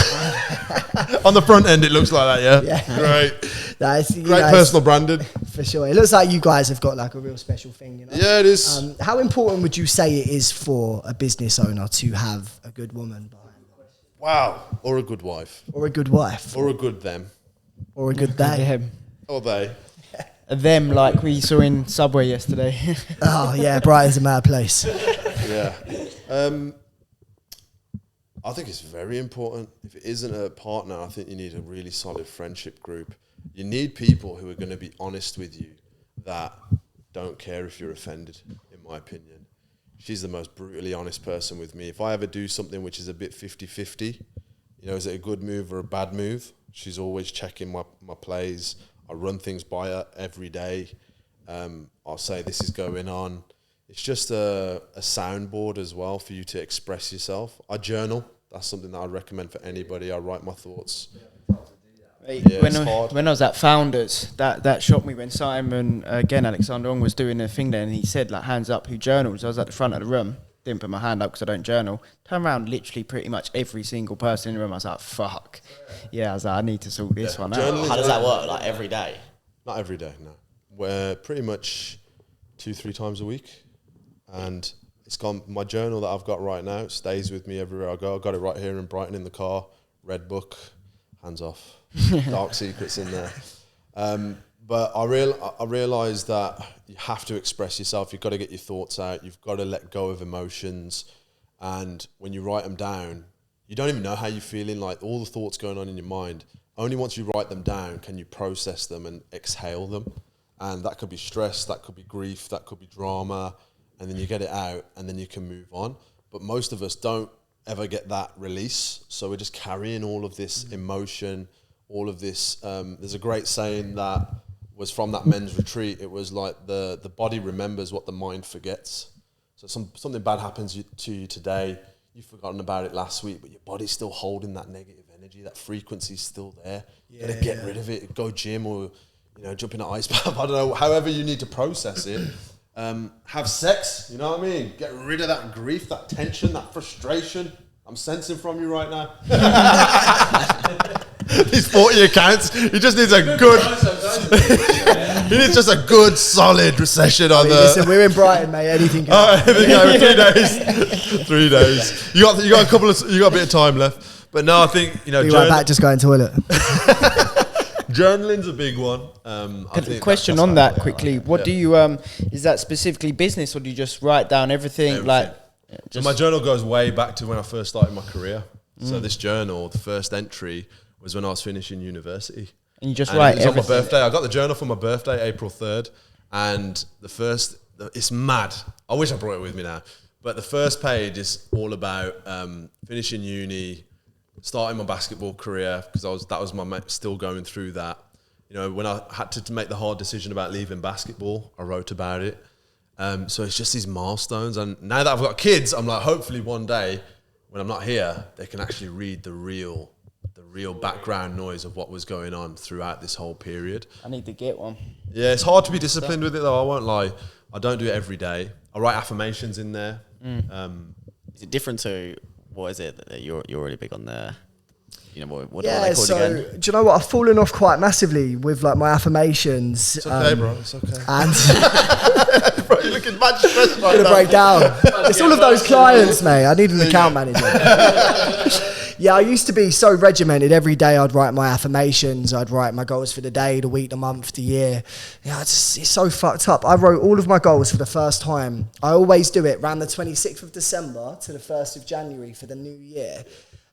Speaker 3: On the front end, it looks like that, yeah? Great. Great personal branding.
Speaker 2: For sure. It looks like you guys have got like a real special thing, you know?
Speaker 3: Yeah, it is.
Speaker 2: How important would you say it is for a business owner to have a good woman behind them?
Speaker 3: Wow. Or a good wife.
Speaker 2: Or a good wife.
Speaker 3: Or a good them.
Speaker 2: Or a good they.
Speaker 3: Or they.
Speaker 5: Them, like we saw in Subway yesterday.
Speaker 2: Oh, yeah, Brighton's a mad place.
Speaker 3: Yeah. I think it's very important. If it isn't a partner, I think you need a really solid friendship group. You need people who are going to be honest with you that don't care if you're offended, in my opinion. She's the most brutally honest person with me. If I ever do something which is a bit 50-50, you know, is it a good move or a bad move? She's always checking my plays. I run things by her every day. I'll say this is going on. It's just a soundboard as well for you to express yourself. I journal. That's something that I'd recommend for anybody. I write my thoughts.
Speaker 5: When I was at Founders, that shocked me when Simon, Alexander Ong was doing a thing there, and he said, like, hands up who journals. I was at the front of the room, didn't put my hand up because I don't journal. Turned around, literally pretty much every single person in the room. I was like, fuck. Yeah, I was like, I need to sort this one out.
Speaker 1: How does that work? Like every day?
Speaker 3: Not every day, no. We're pretty much 2-3 times a week. And it's gone. My journal that I've got right now, it stays with me everywhere I go. I've got it right here in Brighton in the car. Red book, hands off. Dark secrets in there. But I realised that you have to express yourself. You've got to get your thoughts out. You've got to let go of emotions. And when you write them down, you don't even know how you're feeling, like all the thoughts going on in your mind. Only once you write them down can you process them and exhale them. And that could be stress, that could be grief, that could be drama. And then you get it out and then you can move on. But most of us don't ever get that release. So we're just carrying all of this emotion, all of this. There's a great saying that was from that men's retreat. It was like the body remembers what the mind forgets. So something bad happens to you today, you've forgotten about it last week, but your body's still holding that negative energy. That frequency's still there. You gotta get rid of it. Go gym or jump in an ice bath. I don't know. However you need to process it. Have sex, you know what I mean? Get rid of that grief, that tension, that frustration. I'm sensing from you right now. These 40 accounts, he just needs a good... he needs just a good, solid recession on the...
Speaker 2: Listen, we're in Brighton, mate. Anything can
Speaker 3: happen. 3 days. You got a bit of time left. But no, I think,
Speaker 2: be right back, just going to toilet.
Speaker 3: Journaling's a big one.
Speaker 5: Question on that quickly. What do you, is that specifically business or do you just write down everything?
Speaker 3: So my journal goes way back to when I first started my career. So this journal, the first entry was when I was finishing university.
Speaker 5: And you just write everything?
Speaker 3: On my birthday. I got the journal for my birthday, April 3rd. And it's mad. I wish I brought it with me now. But the first page is all about finishing uni, starting my basketball career, because that was my still going through that. When I had to make the hard decision about leaving basketball, I wrote about it. So it's just these milestones. And now that I've got kids, I'm like, hopefully one day when I'm not here, they can actually read the real background noise of what was going on throughout this whole period.
Speaker 5: I need to get one.
Speaker 3: Yeah, it's hard to be disciplined with it though. I won't lie. I don't do it every day. I write affirmations in there.
Speaker 1: Is it different to, what is it that you're really big on there? What are they called again?
Speaker 2: Do you know what? I've fallen off quite massively with like my affirmations.
Speaker 3: It's okay, bro. It's okay.
Speaker 2: And
Speaker 3: bro, you're looking mad stressed right
Speaker 2: gonna
Speaker 3: now.
Speaker 2: break down. It's all of those clients, mate. I need an account manager. Yeah, I used to be so regimented. Every day I'd write my affirmations. I'd write my goals for the day, the week, the month, the year. Yeah, it's so fucked up. I wrote all of my goals for the first time. I always do it around the 26th of December to the 1st of January for the new year.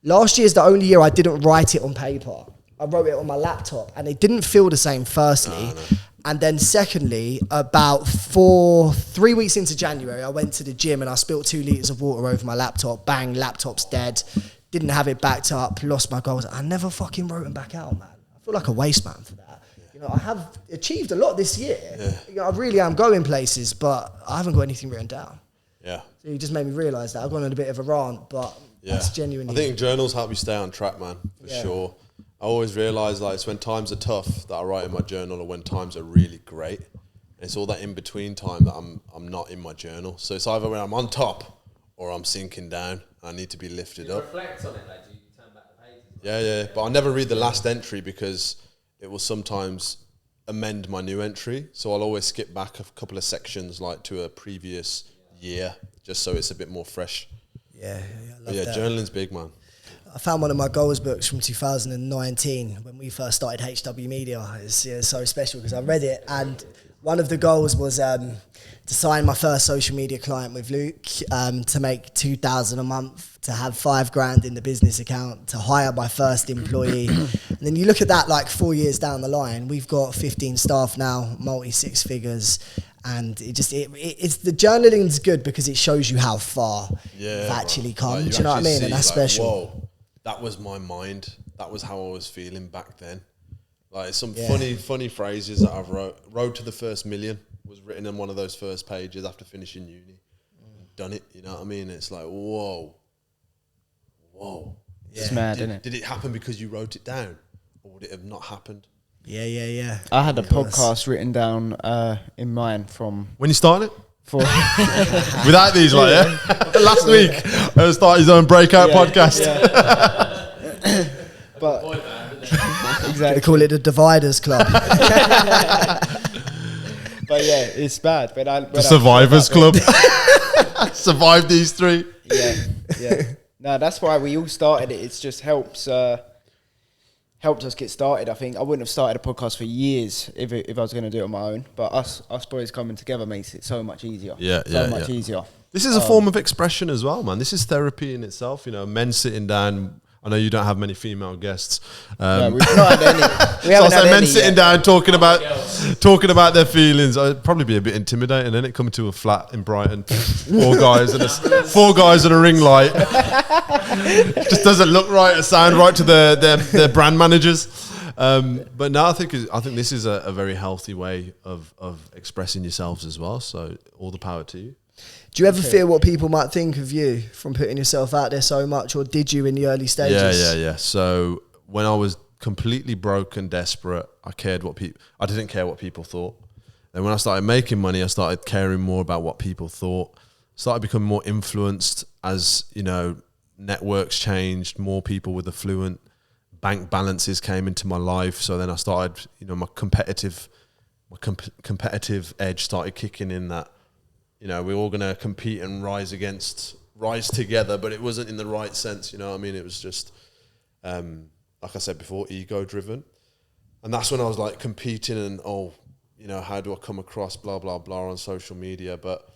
Speaker 2: Last year's the only year I didn't write it on paper. I wrote it on my laptop, and it didn't feel the same, firstly. No. And then secondly, about 3 weeks into January, I went to the gym and I spilled 2 litres of water over my laptop. Bang, laptop's dead. Didn't have it backed up, lost my goals. I never fucking wrote them back out, man. I feel like a waste man for that. You know, I have achieved a lot this year. Yeah. You know, I really am going places, but I haven't got anything written down.
Speaker 3: Yeah.
Speaker 2: So you just made me realise that. I've gone on a bit of a rant, but that's genuinely...
Speaker 3: I think journals help you stay on track, man, for sure. I always realise, like, it's when times are tough that I write in my journal, or when times are really great. And it's all that in-between time that I'm not in my journal. So it's either when I'm on top or I'm sinking down. I need to be lifted up.
Speaker 4: Reflect on it, like, do you turn back the pages?
Speaker 3: Yeah. But I never read the last entry because it will sometimes amend my new entry. So I'll always skip back a couple of sections, like, to a previous year, just so it's a bit more fresh.
Speaker 2: Yeah, I love that.
Speaker 3: Journaling's big, man.
Speaker 2: I found one of my goals books from 2019 when we first started HW Media. It's so special because I read it, and one of the goals was to sign my first social media client with Luke, to make 2,000 a month, to have $5,000 in the business account, to hire my first employee. And then you look at that, like 4 years down the line, we've got 15 staff now, multi-6 figures. And it's the journaling's good because it shows you how far you've actually come.
Speaker 3: Like,
Speaker 2: do you know what I mean? And that's special.
Speaker 3: Whoa, that was my mind. That was how I was feeling back then. Like, some funny phrases that I've wrote. Road to the First Million was written on one of those first pages after finishing uni. Done it, you know what I mean? It's like, whoa.
Speaker 5: It's mad, isn't it?
Speaker 3: Did it happen because you wrote it down, or would it have not happened?
Speaker 2: Yeah.
Speaker 5: I had a podcast written down in mine from...
Speaker 3: When you started it?
Speaker 5: Without
Speaker 3: these, like, last week, I started his own breakout podcast.
Speaker 5: Yeah. But
Speaker 2: exactly, they call it the Dividers Club.
Speaker 5: But yeah, it's bad.
Speaker 3: The Survivors Club. Survive these three.
Speaker 5: Yeah. No, that's why we all started it. It's just helped us get started. I think I wouldn't have started a podcast for years if I was going to do it on my own. But us boys coming together makes it so much easier. So much easier.
Speaker 3: This is a form of expression as well, man. This is therapy in itself. You know, men sitting down. I know you don't have many female guests.
Speaker 5: No, we've not had any. We haven't had
Speaker 3: men
Speaker 5: any
Speaker 3: sitting down talking about their feelings. It'd probably be a bit intimidating, isn't it? Coming to a flat in Brighton, four guys and a ring light. Just doesn't look right or sound right to their brand managers. But no, I think this is a very healthy way of expressing yourselves as well. So all the power to you.
Speaker 2: Do you ever fear what people might think of you from putting yourself out there so much, or did you in the early stages?
Speaker 3: Yeah. So when I was completely broke and desperate, I didn't care what people thought. And when I started making money, I started caring more about what people thought. Started becoming more influenced as, you know, networks changed, more people with affluent bank balances came into my life. So then I started, you know, my competitive edge started kicking in, that, you know, we're all going to compete and rise together, but it wasn't in the right sense, you know what I mean? It was just, like I said before, ego driven. And that's when I was like competing and, you know, how do I come across blah, blah, blah on social media? But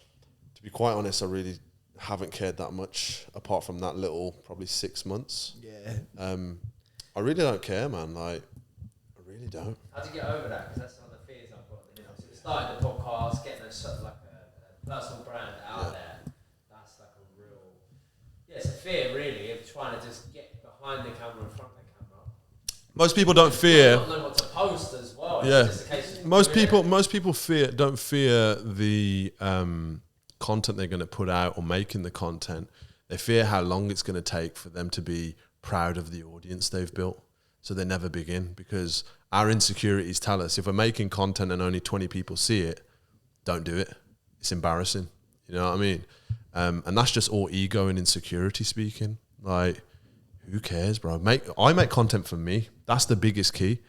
Speaker 3: to be quite honest, I really haven't cared that much apart from that little, probably 6 months.
Speaker 2: Yeah.
Speaker 3: I really don't care, man. Like, I really don't.
Speaker 4: How do you get over that? Because that's one of the fears I've got. You know, so starting the podcast, getting a sort of like a personal brand out there. That's like a real, it's a fear really of trying to just get behind the camera, in front of the camera.
Speaker 3: Most people don't fear.
Speaker 4: Not know what to post as well.
Speaker 3: Yeah.
Speaker 4: It's just a case of
Speaker 3: Most people don't fear the content they're going to put out or making the content. They fear how long it's going to take for them to be proud of the audience they've built. So they never begin, because our insecurities tell us if we're making content and only 20 people see it, don't do it. It's embarrassing. You know what I mean? And that's just all ego and insecurity speaking. Like, who cares, bro? I make content for me. That's the biggest key.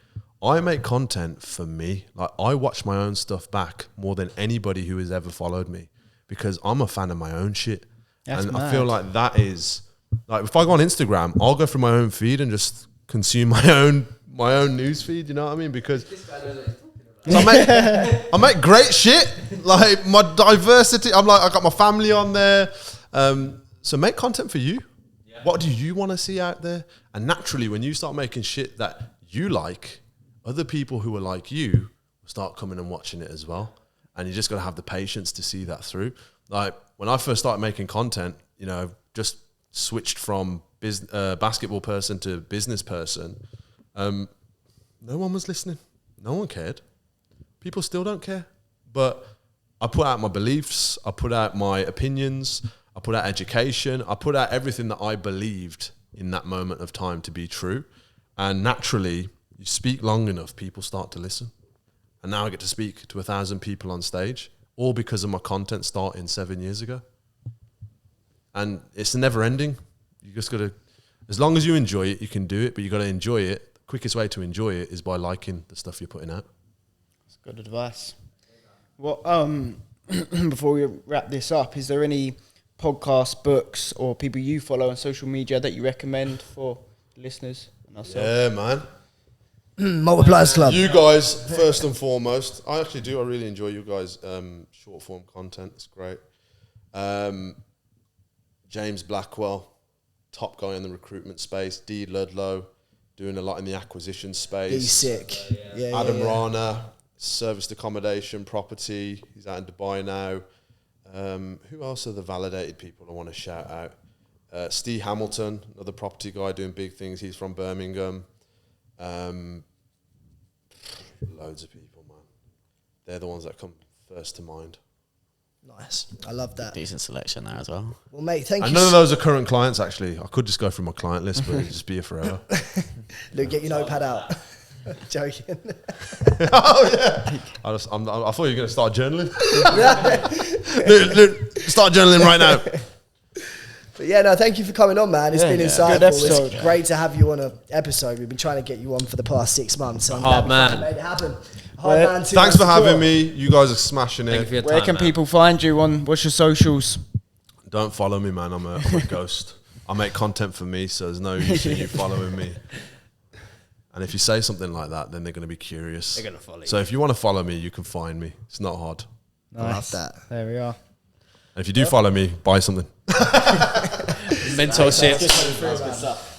Speaker 3: I make content for me. Like, I watch my own stuff back more than anybody who has ever followed me, because I'm a fan of my own shit.
Speaker 5: That's
Speaker 3: and
Speaker 5: mad.
Speaker 3: I feel like that is, like, if I go on Instagram, I'll go through my own feed and just consume my own news feed. You know what I mean? Because I make great shit. Like, my diversity. I got my family on there. So make content for you. Yeah. What do you want to see out there? And naturally, when you start making shit that you like, other people who are like you will start coming and watching it as well. And you just got to have the patience to see that through. Like when I first started making content, you know, just switched from basketball person to business person. No one was listening. No one cared. People still don't care. But I put out my beliefs. I put out my opinions. I put out education. I put out everything that I believed in that moment of time to be true. And naturally, you speak long enough, people start to listen. And now I get to speak to 1,000 people on stage, all because of my content starting 7 years ago. And it's never ending. You just got to, as long as you enjoy it, you can do it, but you got to enjoy it. The quickest way to enjoy it is by liking the stuff you're putting out.
Speaker 5: That's good advice. Well, before we wrap this up, is there any podcasts, books, or people you follow on social media that you recommend for listeners and ourselves?
Speaker 3: Yeah, man.
Speaker 2: Multipliers Club.
Speaker 3: You guys, first and foremost. I actually do. I really enjoy you guys' short form content. It's great. James Blackwell, top guy in the recruitment space. Dee Ludlow, doing a lot in the acquisition space.
Speaker 2: He's sick. Yeah,
Speaker 3: Adam Rana, serviced accommodation, property. He's out in Dubai now. Who else are the validated people I want to shout out? Steve Hamilton, another property guy doing big things. He's from Birmingham. Loads of people, man. They're the ones that come first to mind.
Speaker 2: Nice. I love that.
Speaker 1: Decent selection there as well.
Speaker 2: Well, mate, thank you.
Speaker 3: And none of those are current clients, actually. I could just go through my client list, but it'd just be here forever.
Speaker 2: Luke, get your notepad out. Joking.
Speaker 3: Oh, yeah. I thought you were going to start journaling. Luke, start journaling right now.
Speaker 2: But yeah, no, thank you for coming on, man. It's been insightful.
Speaker 5: Good episode.
Speaker 2: It's great to have you on an episode. We've been trying to get you on for the past 6 months. So I'm glad we
Speaker 4: man.
Speaker 2: made it happen. Hard man to
Speaker 3: Thanks for
Speaker 2: support.
Speaker 3: having me. You guys are smashing
Speaker 4: Thank you
Speaker 3: it.
Speaker 4: for your
Speaker 5: Where
Speaker 4: time,
Speaker 5: can
Speaker 4: man.
Speaker 5: people find you on? What's your socials?
Speaker 3: Don't follow me, man. I'm a ghost. I make content for me, so there's no use in you following me. And if you say something like that, then they're going to be curious.
Speaker 4: They're gonna follow you.
Speaker 3: So if you want to follow me, you can find me. It's not hard.
Speaker 2: I love that.
Speaker 5: There we are.
Speaker 3: And if you do follow me, buy something.
Speaker 4: Mentorship.
Speaker 2: That's good stuff.